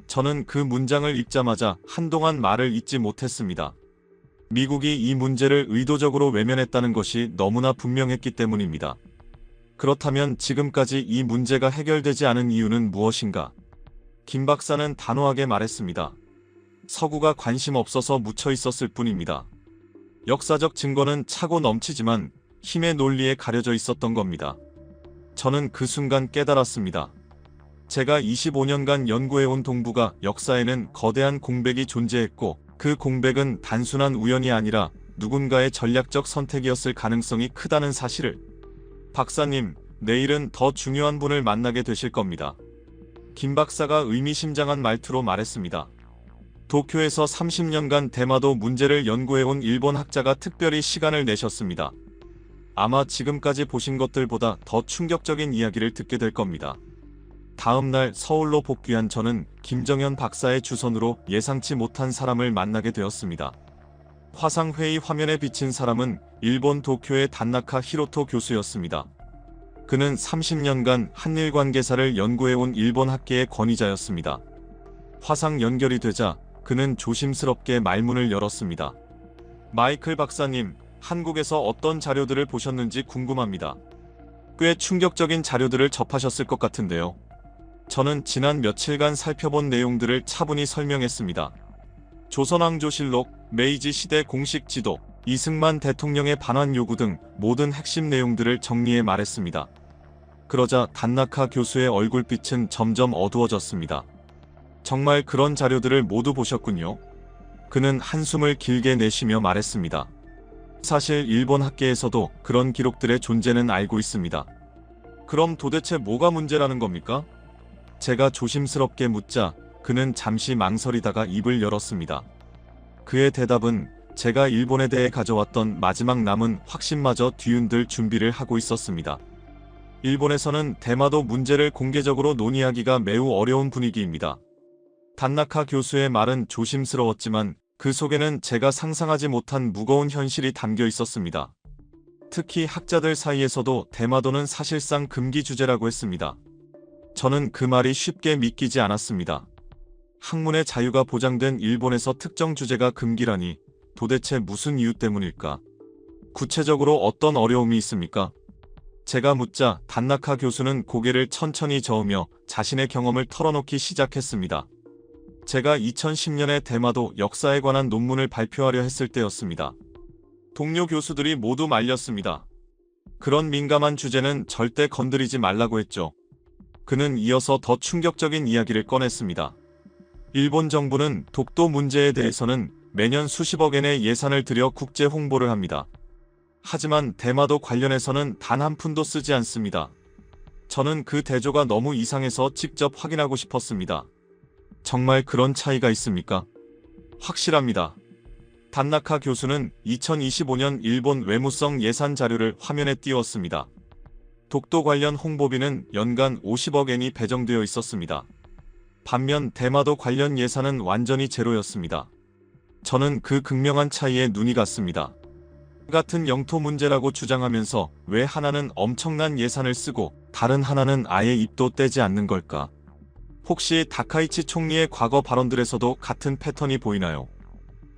저는 그 문장을 읽자마자 한동안 말을 잇지 못했습니다. 미국이 이 문제를 의도적으로 외면했다는 것이 너무나 분명했기 때문입니다. 그렇다면 지금까지 이 문제가 해결되지 않은 이유는 무엇인가? 김 박사는 단호하게 말했습니다. 서구가 관심 없어서 묻혀 있었을 뿐입니다. 역사적 증거는 차고 넘치지만 힘의 논리에 가려져 있었던 겁니다. 저는 그 순간 깨달았습니다. 제가 25년간 연구해온 동북아 역사에는 거대한 공백이 존재했고 그 공백은 단순한 우연이 아니라 누군가의 전략적 선택이었을 가능성이 크다는 사실을. 박사님, 내일은 더 중요한 분을 만나게 되실 겁니다. 김 박사가 의미심장한 말투로 말했습니다. 도쿄에서 30년간 대마도 문제를 연구해온 일본 학자가 특별히 시간을 내셨습니다. 아마 지금까지 보신 것들보다 더 충격적인 이야기를 듣게 될 겁니다. 다음 날 서울로 복귀한 저는 김정현 박사의 주선으로 예상치 못한 사람을 만나게 되었습니다. 화상회의 화면에 비친 사람은 일본 도쿄의 단나카 히로토 교수였습니다. 그는 30년간 한일 관계사를 연구해온 일본 학계의 권위자였습니다. 화상 연결이 되자 그는 조심스럽게 말문을 열었습니다. 마이클 박사님, 한국에서 어떤 자료들을 보셨는지 궁금합니다. 꽤 충격적인 자료들을 접하셨을 것 같은데요. 저는 지난 며칠간 살펴본 내용들을 차분히 설명했습니다. 조선왕조실록, 메이지 시대 공식 지도, 이승만 대통령의 반환 요구 등 모든 핵심 내용들을 정리해 말했습니다. 그러자 단나카 교수의 얼굴빛은 점점 어두워졌습니다. 정말 그런 자료들을 모두 보셨군요. 그는 한숨을 길게 내쉬며 말했습니다. 사실 일본 학계에서도 그런 기록들의 존재는 알고 있습니다. 그럼 도대체 뭐가 문제라는 겁니까? 제가 조심스럽게 묻자 그는 잠시 망설이다가 입을 열었습니다. 그의 대답은 제가 일본에 대해 가져왔던 마지막 남은 확신마저 뒤흔들 준비를 하고 있었습니다. 일본에서는 대마도 문제를 공개적으로 논의하기가 매우 어려운 분위기입니다. 단나카 교수의 말은 조심스러웠지만 그 속에는 제가 상상하지 못한 무거운 현실이 담겨 있었습니다. 특히 학자들 사이에서도 대마도는 사실상 금기 주제라고 했습니다. 저는 그 말이 쉽게 믿기지 않았습니다. 학문의 자유가 보장된 일본에서 특정 주제가 금기라니 도대체 무슨 이유 때문일까? 구체적으로 어떤 어려움이 있습니까? 제가 묻자 단나카 교수는 고개를 천천히 저으며 자신의 경험을 털어놓기 시작했습니다. 제가 2010년에 대마도 역사에 관한 논문을 발표하려 했을 때였습니다. 동료 교수들이 모두 말렸습니다. 그런 민감한 주제는 절대 건드리지 말라고 했죠. 그는 이어서 더 충격적인 이야기를 꺼냈습니다. 일본 정부는 독도 문제에 대해서는 매년 수십억 엔의 예산을 들여 국제 홍보를 합니다. 하지만 대마도 관련해서는 단 한 푼도 쓰지 않습니다. 저는 그 대조가 너무 이상해서 직접 확인하고 싶었습니다. 정말 그런 차이가 있습니까? 확실합니다. 단나카 교수는 2025년 일본 외무성 예산 자료를 화면에 띄웠습니다. 독도 관련 홍보비는 연간 50억 엔이 배정되어 있었습니다. 반면 대마도 관련 예산은 완전히 제로였습니다. 저는 그 극명한 차이에 눈이 갔습니다. 같은 영토 문제라고 주장하면서 왜 하나는 엄청난 예산을 쓰고 다른 하나는 아예 입도 떼지 않는 걸까? 혹시 다카이치 총리의 과거 발언들에서도 같은 패턴이 보이나요?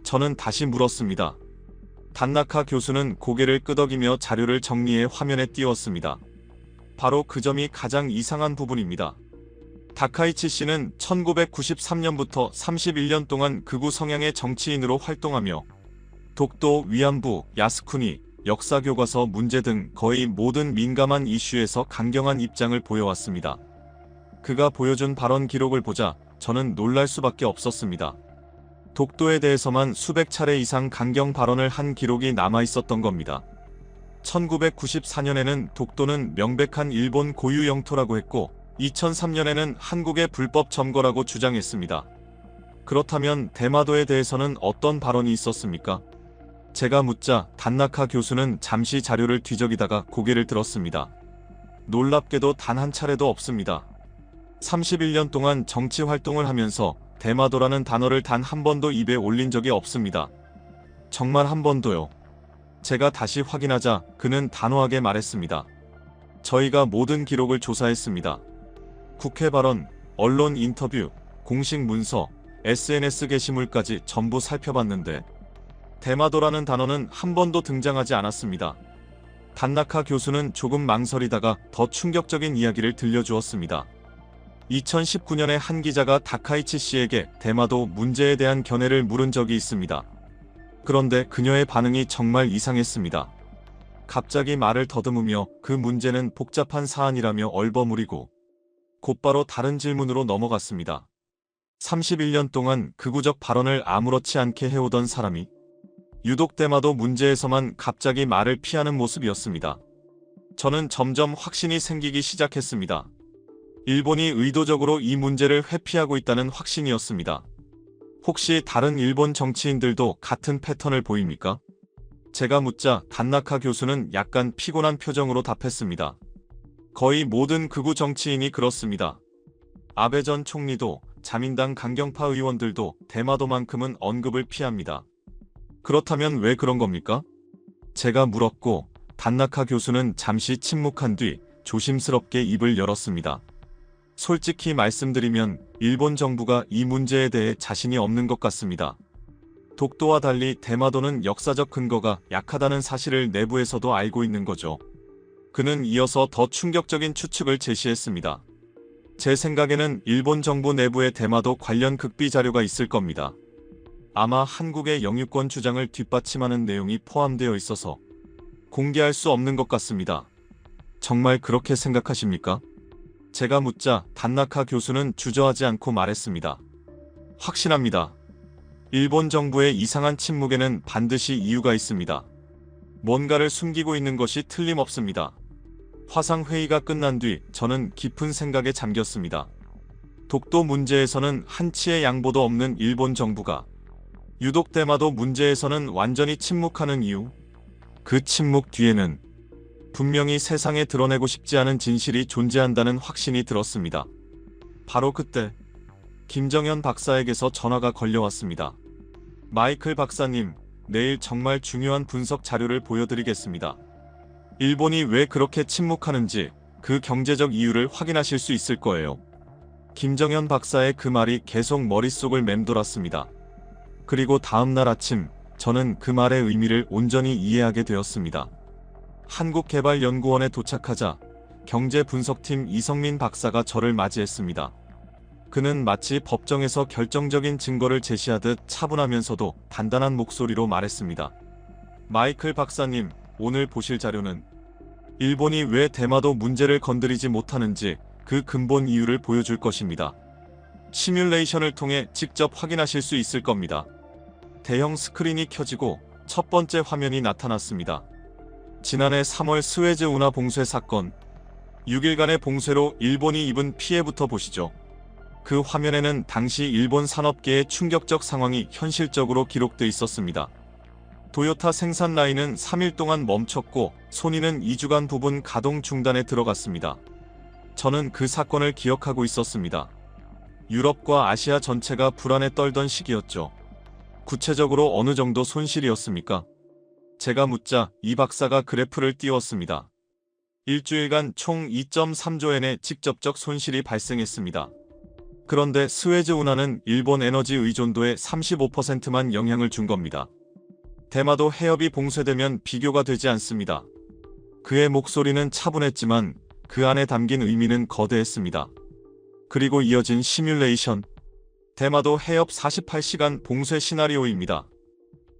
저는 다시 물었습니다. 단나카 교수는 고개를 끄덕이며 자료를 정리해 화면에 띄웠습니다. 바로 그 점이 가장 이상한 부분입니다. 다카이치 씨는 1993년부터 31년 동안 극우 성향의 정치인으로 활동하며 독도, 위안부, 야스쿠니, 역사교과서 문제 등 거의 모든 민감한 이슈에서 강경한 입장을 보여왔습니다. 그가 보여준 발언 기록을 보자 저는 놀랄 수밖에 없었습니다. 독도에 대해서만 수백 차례 이상 강경 발언을 한 기록이 남아있었던 겁니다. 1994년에는 독도는 명백한 일본 고유 영토라고 했고 2003년에는 한국의 불법 점거라고 주장했습니다. 그렇다면 대마도에 대해서는 어떤 발언이 있었습니까? 제가 묻자 단나카 교수는 잠시 자료를 뒤적이다가 고개를 들었습니다. 놀랍게도 단 한 차례도 없습니다. 31년 동안 정치 활동을 하면서 대마도라는 단어를 단 한 번도 입에 올린 적이 없습니다. 정말 한 번도요. 제가 다시 확인하자 그는 단호하게 말했습니다. 저희가 모든 기록을 조사했습니다. 국회 발언, 언론 인터뷰, 공식 문서, SNS 게시물까지 전부 살펴봤는데 대마도라는 단어는 한 번도 등장하지 않았습니다. 단나카 교수는 조금 망설이다가 더 충격적인 이야기를 들려주었습니다. 2019년에 한 기자가 다카이치 씨에게 대마도 문제에 대한 견해를 물은 적이 있습니다. 그런데 그녀의 반응이 정말 이상했습니다. 갑자기 말을 더듬으며 그 문제는 복잡한 사안이라며 얼버무리고 곧바로 다른 질문으로 넘어갔습니다. 31년 동안 극우적 발언을 아무렇지 않게 해오던 사람이 유독 대마도 문제에서만 갑자기 말을 피하는 모습이었습니다. 저는 점점 확신이 생기기 시작했습니다. 일본이 의도적으로 이 문제를 회피하고 있다는 확신이었습니다. 혹시 다른 일본 정치인들도 같은 패턴을 보입니까? 제가 묻자 단나카 교수는 약간 피곤한 표정으로 답했습니다. 거의 모든 극우 정치인이 그렇습니다. 아베 전 총리도 자민당 강경파 의원들도 대마도만큼은 언급을 피합니다. 그렇다면 왜 그런 겁니까? 제가 물었고 단나카 교수는 잠시 침묵한 뒤 조심스럽게 입을 열었습니다. 솔직히 말씀드리면 일본 정부가 이 문제에 대해 자신이 없는 것 같습니다. 독도와 달리 대마도는 역사적 근거가 약하다는 사실을 내부에서도 알고 있는 거죠. 그는 이어서 더 충격적인 추측을 제시했습니다. 제 생각에는 일본 정부 내부에 대마도 관련 극비 자료가 있을 겁니다. 아마 한국의 영유권 주장을 뒷받침하는 내용이 포함되어 있어서 공개할 수 없는 것 같습니다. 정말 그렇게 생각하십니까? 제가 묻자 단나카 교수는 주저하지 않고 말했습니다. 확신합니다. 일본 정부의 이상한 침묵에는 반드시 이유가 있습니다. 뭔가를 숨기고 있는 것이 틀림없습니다. 화상회의가 끝난 뒤 저는 깊은 생각에 잠겼습니다. 독도 문제에서는 한치의 양보도 없는 일본 정부가 유독 대마도 문제에서는 완전히 침묵하는 이유, 그 침묵 뒤에는 분명히 세상에 드러내고 싶지 않은 진실이 존재한다는 확신이 들었습니다. 바로 그때 김정현 박사에게서 전화가 걸려왔습니다. 마이클 박사님, 내일 정말 중요한 분석 자료를 보여드리겠습니다. 일본이 왜 그렇게 침묵하는지 그 경제적 이유를 확인하실 수 있을 거예요. 김정현 박사의 그 말이 계속 머릿속을 맴돌았습니다. 그리고 다음날 아침 저는 그 말의 의미를 온전히 이해하게 되었습니다. 한국개발연구원에 도착하자 경제분석팀 이성민 박사가 저를 맞이했습니다. 그는 마치 법정에서 결정적인 증거를 제시하듯 차분하면서도 단단한 목소리로 말했습니다. 마이클 박사님, 오늘 보실 자료는 일본이 왜 대마도 문제를 건드리지 못하는지 그 근본 이유를 보여줄 것입니다. 시뮬레이션을 통해 직접 확인하실 수 있을 겁니다. 대형 스크린이 켜지고 첫 번째 화면이 나타났습니다. 지난해 3월 스웨즈 운하 봉쇄 사건, 6일간의 봉쇄로 일본이 입은 피해부터 보시죠. 그 화면에는 당시 일본 산업계의 충격적 상황이 현실적으로 기록돼 있었습니다. 도요타 생산 라인은 3일 동안 멈췄고 소니는 2주간 부분 가동 중단에 들어갔습니다. 저는 그 사건을 기억하고 있었습니다. 유럽과 아시아 전체가 불안에 떨던 시기였죠. 구체적으로 어느 정도 손실이었습니까? 제가 묻자 이 박사가 그래프를 띄웠습니다. 일주일간 총 2.3조 엔의 직접적 손실이 발생했습니다. 그런데 스웨즈 운하는 일본 에너지 의존도의 35%만 영향을 준 겁니다. 대마도 해협이 봉쇄되면 비교가 되지 않습니다. 그의 목소리는 차분했지만 그 안에 담긴 의미는 거대했습니다. 그리고 이어진 시뮬레이션. 대마도 해협 48시간 봉쇄 시나리오입니다.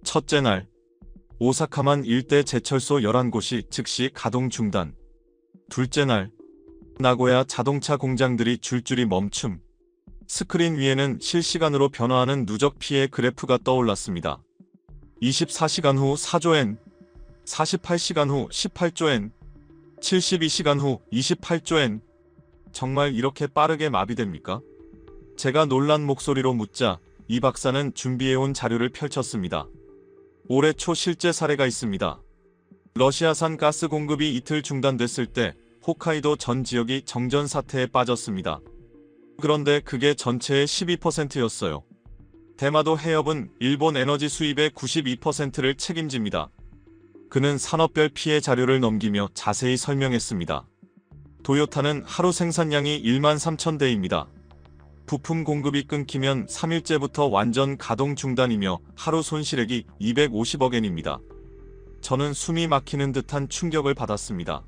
첫째 날, 오사카만 일대 제철소 11곳이 즉시 가동 중단. 둘째 날, 나고야 자동차 공장들이 줄줄이 멈춤. 스크린 위에는 실시간으로 변화하는 누적 피해 그래프가 떠올랐습니다. 24시간 후 4조 엔, 48시간 후 18조 엔, 72시간 후 28조 엔. 정말 이렇게 빠르게 마비됩니까? 제가 놀란 목소리로 묻자 이 박사는 준비해온 자료를 펼쳤습니다. 올해 초 실제 사례가 있습니다. 러시아산 가스 공급이 이틀 중단됐을 때 홋카이도 전 지역이 정전 사태에 빠졌습니다. 그런데 그게 전체의 12%였어요. 대마도 해협은 일본 에너지 수입의 92%를 책임집니다. 그는 산업별 피해 자료를 넘기며 자세히 설명했습니다. 도요타는 하루 생산량이 1만 3천 대입니다. 부품 공급이 끊기면 3일째부터 완전 가동 중단이며 하루 손실액이 250억 엔입니다. 저는 숨이 막히는 듯한 충격을 받았습니다.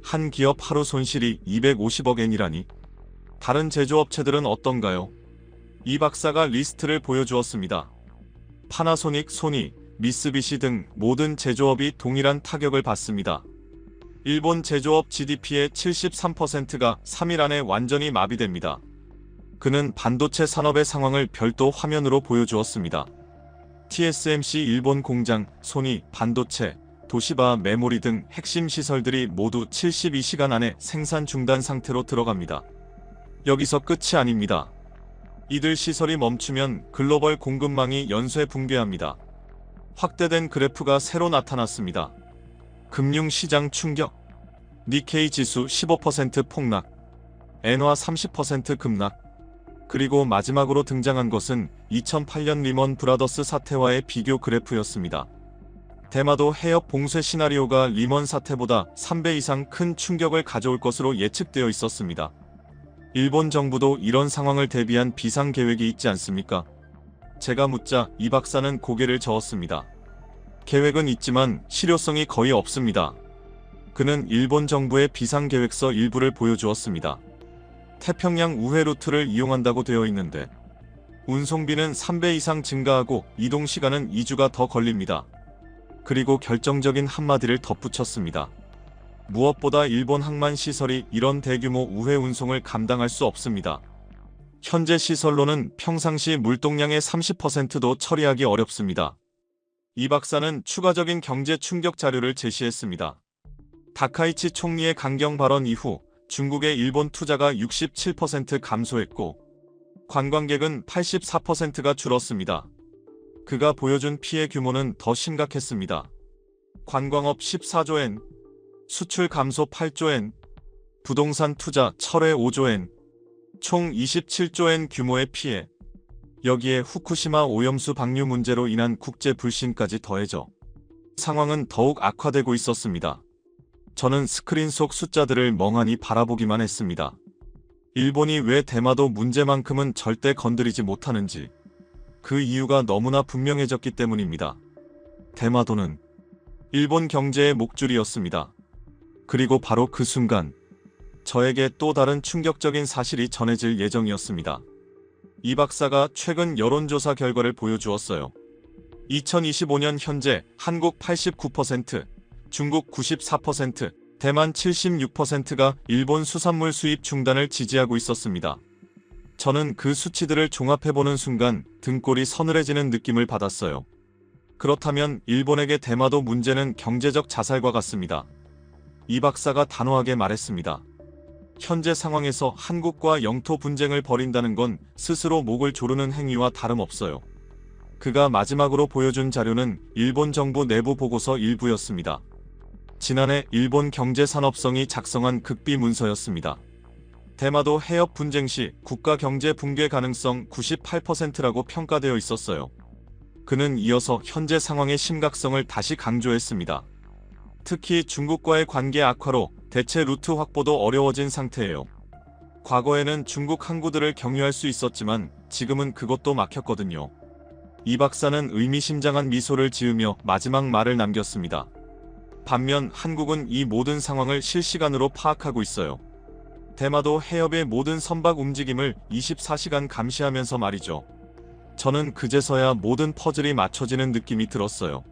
한 기업 하루 손실이 250억 엔이라니. 다른 제조업체들은 어떤가요? 이 박사가 리스트를 보여주었습니다. 파나소닉, 소니, 미쓰비시 등 모든 제조업이 동일한 타격을 받습니다. 일본 제조업 GDP의 73%가 3일 안에 완전히 마비됩니다. 그는 반도체 산업의 상황을 별도 화면으로 보여주었습니다. TSMC 일본 공장, 소니, 반도체, 도시바 메모리 등 핵심 시설들이 모두 72시간 안에 생산 중단 상태로 들어갑니다. 여기서 끝이 아닙니다. 이들 시설이 멈추면 글로벌 공급망이 연쇄 붕괴합니다. 확대된 그래프가 새로 나타났습니다. 금융시장 충격, 니케이 지수 15% 폭락, 엔화 30% 급락. 그리고 마지막으로 등장한 것은 2008년 리먼 브라더스 사태와의 비교 그래프였습니다. 대마도 해협 봉쇄 시나리오가 리먼 사태보다 3배 이상 큰 충격을 가져올 것으로 예측되어 있었습니다. 일본 정부도 이런 상황을 대비한 비상 계획이 있지 않습니까? 제가 묻자 이 박사는 고개를 저었습니다. 계획은 있지만 실효성이 거의 없습니다. 그는 일본 정부의 비상계획서 일부를 보여주었습니다. 태평양 우회 루트를 이용한다고 되어 있는데 운송비는 3배 이상 증가하고 이동시간은 2주가 더 걸립니다. 그리고 결정적인 한마디를 덧붙였습니다. 무엇보다 일본 항만 시설이 이런 대규모 우회 운송을 감당할 수 없습니다. 현재 시설로는 평상시 물동량의 30%도 처리하기 어렵습니다. 이 박사는 추가적인 경제 충격 자료를 제시했습니다. 다카이치 총리의 강경 발언 이후 중국의 일본 투자가 67% 감소했고 관광객은 84%가 줄었습니다. 그가 보여준 피해 규모는 더 심각했습니다. 관광업 14조 엔, 수출 감소 8조 엔, 부동산 투자 철회 5조 엔, 총 27조 엔 규모의 피해. 여기에 후쿠시마 오염수 방류 문제로 인한 국제 불신까지 더해져 상황은 더욱 악화되고 있었습니다. 저는 스크린 속 숫자들을 멍하니 바라보기만 했습니다. 일본이 왜 대마도 문제만큼은 절대 건드리지 못하는지 그 이유가 너무나 분명해졌기 때문입니다. 대마도는 일본 경제의 목줄이었습니다. 그리고 바로 그 순간 저에게 또 다른 충격적인 사실이 전해질 예정이었습니다. 이 박사가 최근 여론조사 결과를 보여주었어요. 2025년 현재 한국 89%, 중국 94%, 대만 76%가 일본 수산물 수입 중단을 지지하고 있었습니다. 저는 그 수치들을 종합해보는 순간 등골이 서늘해지는 느낌을 받았어요. 그렇다면 일본에게 대마도 문제는 경제적 자살과 같습니다. 이 박사가 단호하게 말했습니다. 현재 상황에서 한국과 영토 분쟁을 벌인다는 건 스스로 목을 조르는 행위와 다름없어요. 그가 마지막으로 보여준 자료는 일본 정부 내부 보고서 일부였습니다. 지난해 일본 경제산업성이 작성한 극비 문서였습니다. 대마도 해협 분쟁 시 국가 경제 붕괴 가능성 98%라고 평가되어 있었어요. 그는 이어서 현재 상황의 심각성을 다시 강조했습니다. 특히 중국과의 관계 악화로 대체 루트 확보도 어려워진 상태예요. 과거에는 중국 항구들을 경유할 수 있었지만 지금은 그것도 막혔거든요. 이 박사는 의미심장한 미소를 지으며 마지막 말을 남겼습니다. 반면 한국은 이 모든 상황을 실시간으로 파악하고 있어요. 대마도 해협의 모든 선박 움직임을 24시간 감시하면서 말이죠. 저는 그제서야 모든 퍼즐이 맞춰지는 느낌이 들었어요.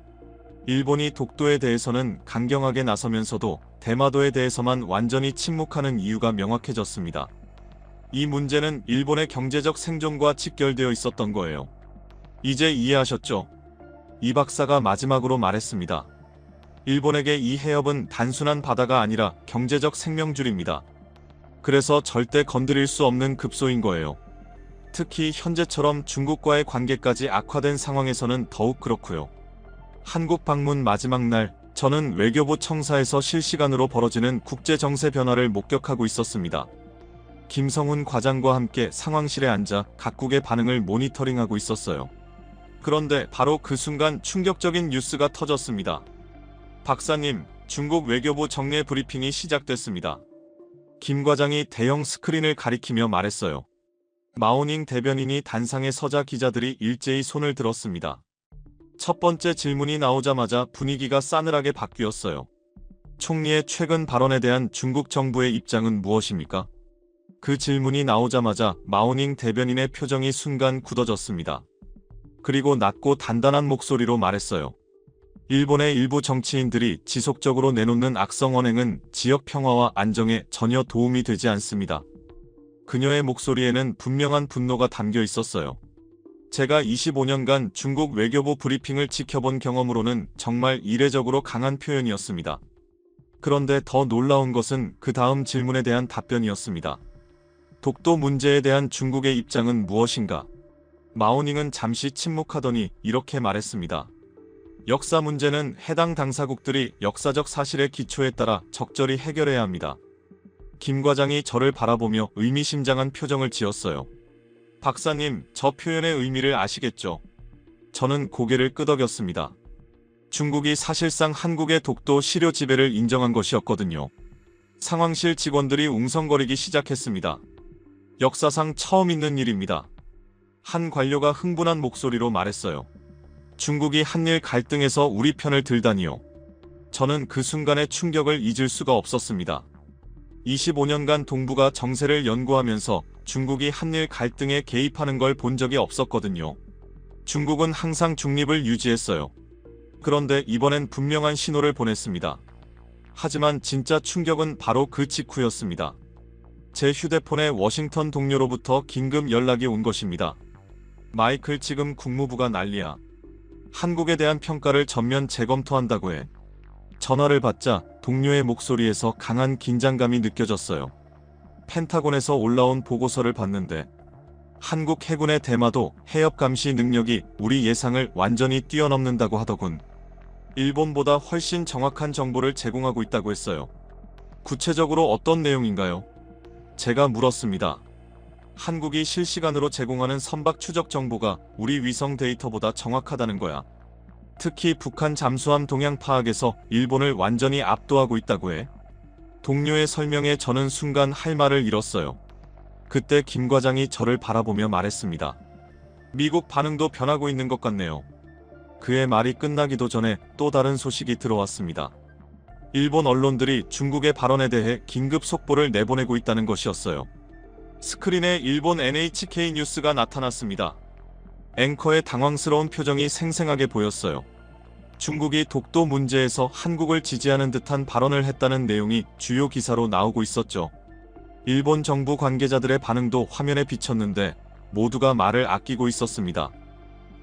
일본이 독도에 대해서는 강경하게 나서면서도 대마도에 대해서만 완전히 침묵하는 이유가 명확해졌습니다. 이 문제는 일본의 경제적 생존과 직결되어 있었던 거예요. 이제 이해하셨죠? 이 박사가 마지막으로 말했습니다. 일본에게 이 해협은 단순한 바다가 아니라 경제적 생명줄입니다. 그래서 절대 건드릴 수 없는 급소인 거예요. 특히 현재처럼 중국과의 관계까지 악화된 상황에서는 더욱 그렇고요. 한국 방문 마지막 날, 저는 외교부 청사에서 실시간으로 벌어지는 국제 정세 변화를 목격하고 있었습니다. 김성훈 과장과 함께 상황실에 앉아 각국의 반응을 모니터링하고 있었어요. 그런데 바로 그 순간 충격적인 뉴스가 터졌습니다. 박사님, 중국 외교부 정례 브리핑이 시작됐습니다. 김 과장이 대형 스크린을 가리키며 말했어요. 마오닝 대변인이 단상에 서자 기자들이 일제히 손을 들었습니다. 첫 번째 질문이 나오자마자 분위기가 싸늘하게 바뀌었어요. 총리의 최근 발언에 대한 중국 정부의 입장은 무엇입니까? 그 질문이 나오자마자 마오닝 대변인의 표정이 순간 굳어졌습니다. 그리고 낮고 단단한 목소리로 말했어요. 일본의 일부 정치인들이 지속적으로 내놓는 악성 언행은 지역 평화와 안정에 전혀 도움이 되지 않습니다. 그녀의 목소리에는 분명한 분노가 담겨 있었어요. 제가 25년간 중국 외교부 브리핑을 지켜본 경험으로는 정말 이례적으로 강한 표현이었습니다. 그런데 더 놀라운 것은 그 다음 질문에 대한 답변이었습니다. 독도 문제에 대한 중국의 입장은 무엇인가? 마오닝은 잠시 침묵하더니 이렇게 말했습니다. 역사 문제는 해당 당사국들이 역사적 사실의 기초에 따라 적절히 해결해야 합니다. 김 과장이 저를 바라보며 의미심장한 표정을 지었어요. 박사님, 저 표현의 의미를 아시겠죠? 저는 고개를 끄덕였습니다. 중국이 사실상 한국의 독도 실효 지배를 인정한 것이었거든요. 상황실 직원들이 웅성거리기 시작했습니다. 역사상 처음 있는 일입니다. 한 관료가 흥분한 목소리로 말했어요. 중국이 한일 갈등에서 우리 편을 들다니요. 저는 그 순간의 충격을 잊을 수가 없었습니다. 25년간 동북아 정세를 연구하면서 중국이 한일 갈등에 개입하는 걸 본 적이 없었거든요. 중국은 항상 중립을 유지했어요. 그런데 이번엔 분명한 신호를 보냈습니다. 하지만 진짜 충격은 바로 그 직후였습니다. 제 휴대폰에 워싱턴 동료로부터 긴급 연락이 온 것입니다. 마이클, 지금 국무부가 난리야. 한국에 대한 평가를 전면 재검토한다고 해. 전화를 받자 동료의 목소리에서 강한 긴장감이 느껴졌어요. 펜타곤에서 올라온 보고서를 봤는데 한국 해군의 대마도 해협 감시 능력이 우리 예상을 완전히 뛰어넘는다고 하더군. 일본보다 훨씬 정확한 정보를 제공하고 있다고 했어요. 구체적으로 어떤 내용인가요? 제가 물었습니다. 한국이 실시간으로 제공하는 선박 추적 정보가 우리 위성 데이터보다 정확하다는 거야. 특히 북한 잠수함 동향 파악에서 일본을 완전히 압도하고 있다고 해. 동료의 설명에 저는 순간 할 말을 잃었어요. 그때 김 과장이 저를 바라보며 말했습니다. 미국 반응도 변하고 있는 것 같네요. 그의 말이 끝나기도 전에 또 다른 소식이 들어왔습니다. 일본 언론들이 중국의 발언에 대해 긴급 속보를 내보내고 있다는 것이었어요. 스크린에 일본 NHK 뉴스가 나타났습니다. 앵커의 당황스러운 표정이 생생하게 보였어요. 중국이 독도 문제에서 한국을 지지하는 듯한 발언을 했다는 내용이 주요 기사로 나오고 있었죠. 일본 정부 관계자들의 반응도 화면에 비쳤는데 모두가 말을 아끼고 있었습니다.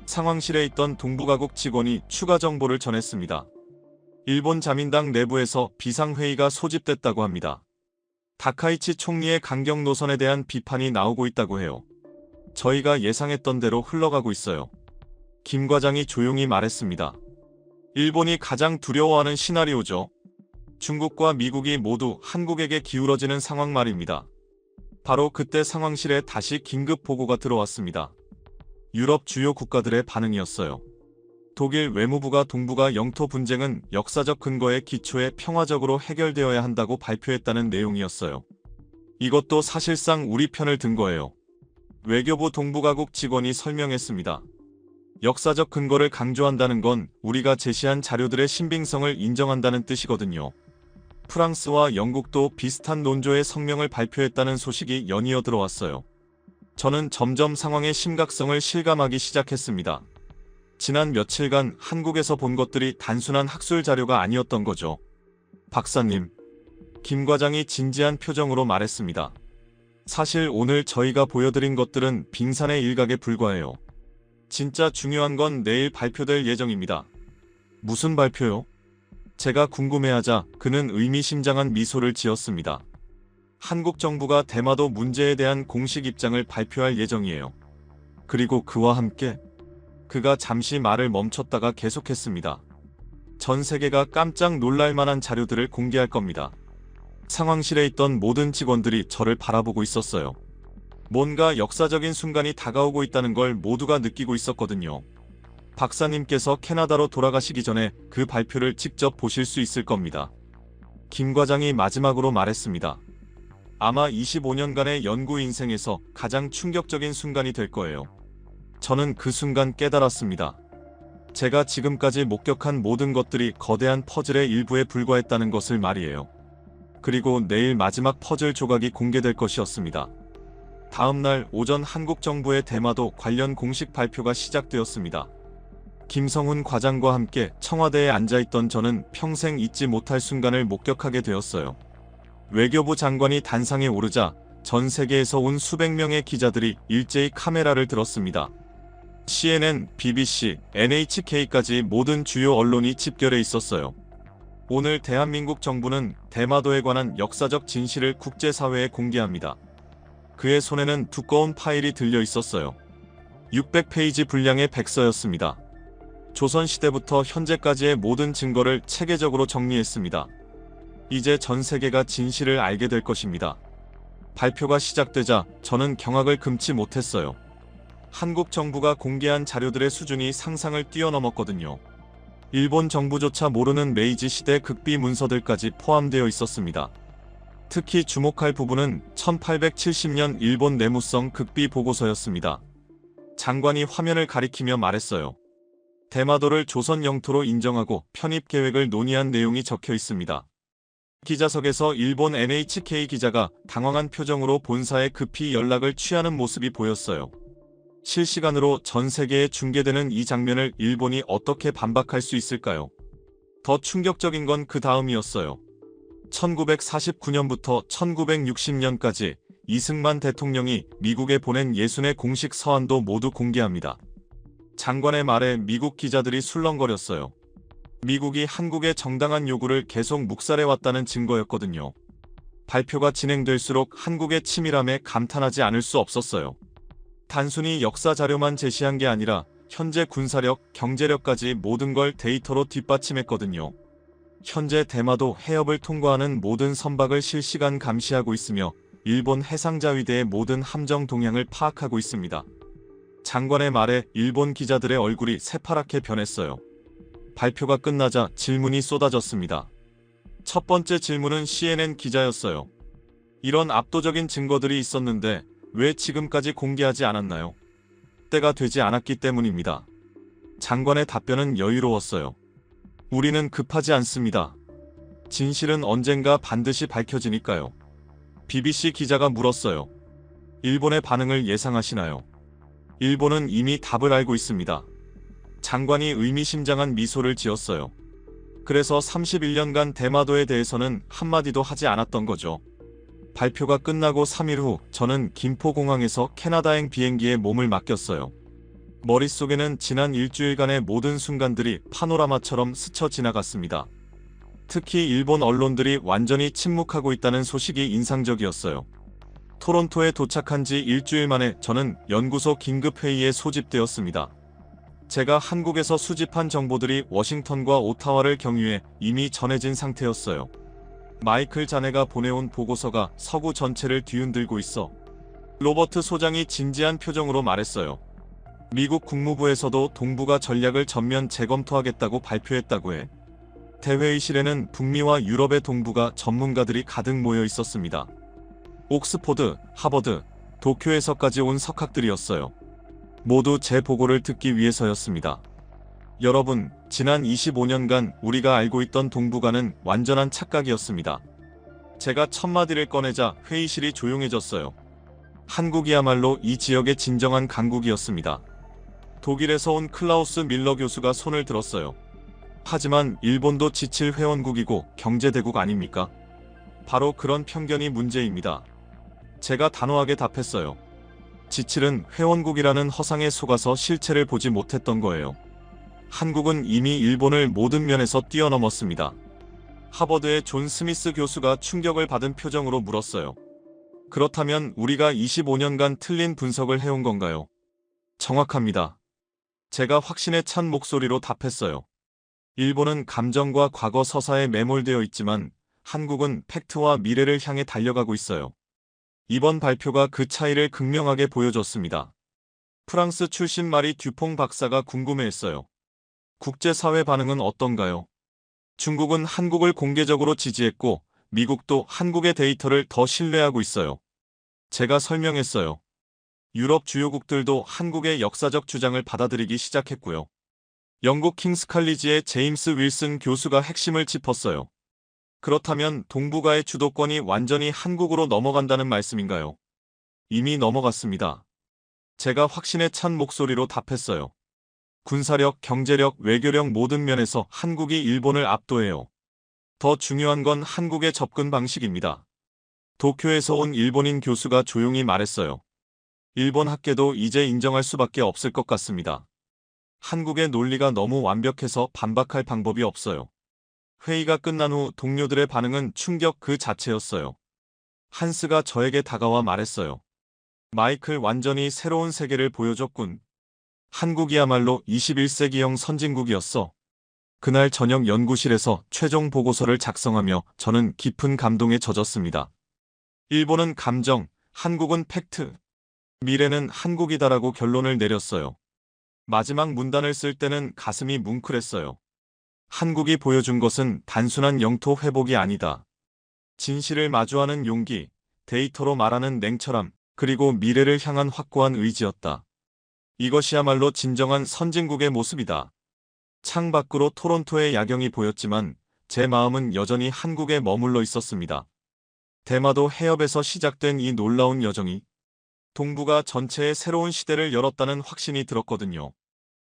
상황실에 있던 동북아국 직원이 추가 정보를 전했습니다. 일본 자민당 내부에서 비상회의가 소집됐다고 합니다. 다카이치 총리의 강경 노선에 대한 비판이 나오고 있다고 해요. 저희가 예상했던 대로 흘러가고 있어요. 김 과장이 조용히 말했습니다. 일본이 가장 두려워하는 시나리오죠. 중국과 미국이 모두 한국에게 기울어지는 상황 말입니다. 바로 그때 상황실에 다시 긴급 보고가 들어왔습니다. 유럽 주요 국가들의 반응이었어요. 독일 외무부가 동북아 영토 분쟁은 역사적 근거에 기초해 평화적으로 해결되어야 한다고 발표했다는 내용이었어요. 이것도 사실상 우리 편을 든 거예요. 외교부 동북아국 직원이 설명했습니다. 역사적 근거를 강조한다는 건 우리가 제시한 자료들의 신빙성을 인정한다는 뜻이거든요. 프랑스와 영국도 비슷한 논조의 성명을 발표했다는 소식이 연이어 들어왔어요. 저는 점점 상황의 심각성을 실감하기 시작했습니다. 지난 며칠간 한국에서 본 것들이 단순한 학술 자료가 아니었던 거죠. 박사님, 김 과장이 진지한 표정으로 말했습니다. 사실 오늘 저희가 보여드린 것들은 빙산의 일각에 불과해요. 진짜 중요한 건 내일 발표될 예정입니다. 무슨 발표요? 제가 궁금해하자 그는 의미심장한 미소를 지었습니다. 한국 정부가 대마도 문제에 대한 공식 입장을 발표할 예정이에요. 그리고 그와 함께 그가 잠시 말을 멈췄다가 계속했습니다. 전 세계가 깜짝 놀랄 만한 자료들을 공개할 겁니다. 상황실에 있던 모든 직원들이 저를 바라보고 있었어요. 뭔가 역사적인 순간이 다가오고 있다는 걸 모두가 느끼고 있었거든요. 박사님께서 캐나다로 돌아가시기 전에 그 발표를 직접 보실 수 있을 겁니다. 김 과장이 마지막으로 말했습니다. 아마 25년간의 연구 인생에서 가장 충격적인 순간이 될 거예요. 저는 그 순간 깨달았습니다. 제가 지금까지 목격한 모든 것들이 거대한 퍼즐의 일부에 불과했다는 것을 말이에요. 그리고 내일 마지막 퍼즐 조각이 공개될 것이었습니다. 다음 날 오전 한국 정부의 대마도 관련 공식 발표가 시작되었습니다. 김성훈 과장과 함께 청와대에 앉아있던 저는 평생 잊지 못할 순간을 목격하게 되었어요. 외교부 장관이 단상에 오르자 전 세계에서 온 수백 명의 기자들이 일제히 카메라를 들었습니다. CNN, BBC, NHK까지 모든 주요 언론이 집결해 있었어요. 오늘 대한민국 정부는 대마도에 관한 역사적 진실을 국제사회에 공개합니다. 그의 손에는 두꺼운 파일이 들려 있었어요. 600페이지 분량의 백서였습니다. 조선시대부터 현재까지의 모든 증거를 체계적으로 정리했습니다. 이제 전 세계가 진실을 알게 될 것입니다. 발표가 시작되자 저는 경악을 금치 못했어요. 한국 정부가 공개한 자료들의 수준이 상상을 뛰어넘었거든요. 일본 정부조차 모르는 메이지 시대 극비 문서들까지 포함되어 있었습니다. 특히 주목할 부분은 1870년 일본 내무성 극비 보고서였습니다. 장관이 화면을 가리키며 말했어요. 대마도를 조선 영토로 인정하고 편입 계획을 논의한 내용이 적혀 있습니다. 기자석에서 일본 NHK 기자가 당황한 표정으로 본사에 급히 연락을 취하는 모습이 보였어요. 실시간으로 전 세계에 중계되는 이 장면을 일본이 어떻게 반박할 수 있을까요? 더 충격적인 건 그 다음이었어요. 1949년부터 1960년까지 이승만 대통령이 미국에 보낸 예순의 공식 서한도 모두 공개합니다. 장관의 말에 미국 기자들이 술렁거렸어요. 미국이 한국의 정당한 요구를 계속 묵살해왔다는 증거였거든요. 발표가 진행될수록 한국의 치밀함에 감탄하지 않을 수 없었어요. 단순히 역사 자료만 제시한 게 아니라 현재 군사력, 경제력까지 모든 걸 데이터로 뒷받침했거든요. 현재 대마도 해협을 통과하는 모든 선박을 실시간 감시하고 있으며 일본 해상자위대의 모든 함정 동향을 파악하고 있습니다. 장관의 말에 일본 기자들의 얼굴이 새파랗게 변했어요. 발표가 끝나자 질문이 쏟아졌습니다. 첫 번째 질문은 CNN 기자였어요. 이런 압도적인 증거들이 있었는데 왜 지금까지 공개하지 않았나요? 때가 되지 않았기 때문입니다. 장관의 답변은 여유로웠어요. 우리는 급하지 않습니다. 진실은 언젠가 반드시 밝혀지니까요. BBC 기자가 물었어요. 일본의 반응을 예상하시나요? 일본은 이미 답을 알고 있습니다. 장관이 의미심장한 미소를 지었어요. 그래서 31년간 대마도에 대해서는 한마디도 하지 않았던 거죠. 발표가 끝나고 3일 후 저는 김포공항에서 캐나다행 비행기에 몸을 맡겼어요. 머릿속에는 지난 일주일간의 모든 순간들이 파노라마처럼 스쳐 지나갔습니다. 특히 일본 언론들이 완전히 침묵하고 있다는 소식이 인상적이었어요. 토론토에 도착한 지 일주일 만에 저는 연구소 긴급회의에 소집되었습니다. 제가 한국에서 수집한 정보들이 워싱턴과 오타와를 경유해 이미 전해진 상태였어요. 마이클 자네가 보내온 보고서가 서구 전체를 뒤흔들고 있어. 로버트 소장이 진지한 표정으로 말했어요. 미국 국무부에서도 동북아 전략을 전면 재검토하겠다고 발표했다고 해. 대회의실에는 북미와 유럽의 동북아 전문가들이 가득 모여 있었습니다. 옥스포드, 하버드, 도쿄에서까지 온 석학들이었어요. 모두 제 보고를 듣기 위해서였습니다. 여러분, 지난 25년간 우리가 알고 있던 동북아는 완전한 착각이었습니다. 제가 첫마디를 꺼내자 회의실이 조용해졌어요. 한국이야말로 이 지역의 진정한 강국이었습니다. 독일에서 온 클라우스 밀러 교수가 손을 들었어요. 하지만 일본도 지칠 회원국이고 경제대국 아닙니까? 바로 그런 편견이 문제입니다. 제가 단호하게 답했어요. 지칠은 회원국이라는 허상에 속아서 실체를 보지 못했던 거예요. 한국은 이미 일본을 모든 면에서 뛰어넘었습니다. 하버드의 존 스미스 교수가 충격을 받은 표정으로 물었어요. 그렇다면 우리가 25년간 틀린 분석을 해온 건가요? 정확합니다. 제가 확신에 찬 목소리로 답했어요. 일본은 감정과 과거 서사에 매몰되어 있지만 한국은 팩트와 미래를 향해 달려가고 있어요. 이번 발표가 그 차이를 극명하게 보여줬습니다. 프랑스 출신 마리 듀퐁 박사가 궁금해했어요. 국제사회 반응은 어떤가요? 중국은 한국을 공개적으로 지지했고 미국도 한국의 데이터를 더 신뢰하고 있어요. 제가 설명했어요. 유럽 주요국들도 한국의 역사적 주장을 받아들이기 시작했고요. 영국 킹스 칼리지의 제임스 윌슨 교수가 핵심을 짚었어요. 그렇다면 동북아의 주도권이 완전히 한국으로 넘어간다는 말씀인가요? 이미 넘어갔습니다. 제가 확신에 찬 목소리로 답했어요. 군사력, 경제력, 외교력 모든 면에서 한국이 일본을 압도해요. 더 중요한 건 한국의 접근 방식입니다. 도쿄에서 온 일본인 교수가 조용히 말했어요. 일본 학계도 이제 인정할 수밖에 없을 것 같습니다. 한국의 논리가 너무 완벽해서 반박할 방법이 없어요. 회의가 끝난 후 동료들의 반응은 충격 그 자체였어요. 한스가 저에게 다가와 말했어요. 마이클, 완전히 새로운 세계를 보여줬군. 한국이야말로 21세기형 선진국이었어. 그날 저녁 연구실에서 최종 보고서를 작성하며 저는 깊은 감동에 젖었습니다. 일본은 감정, 한국은 팩트. 미래는 한국이다라고 결론을 내렸어요. 마지막 문단을 쓸 때는 가슴이 뭉클했어요. 한국이 보여준 것은 단순한 영토 회복이 아니다. 진실을 마주하는 용기, 데이터로 말하는 냉철함, 그리고 미래를 향한 확고한 의지였다. 이것이야말로 진정한 선진국의 모습이다. 창밖으로 토론토의 야경이 보였지만 제 마음은 여전히 한국에 머물러 있었습니다. 대마도 해협에서 시작된 이 놀라운 여정이 동북아 전체의 새로운 시대를 열었다는 확신이 들었거든요.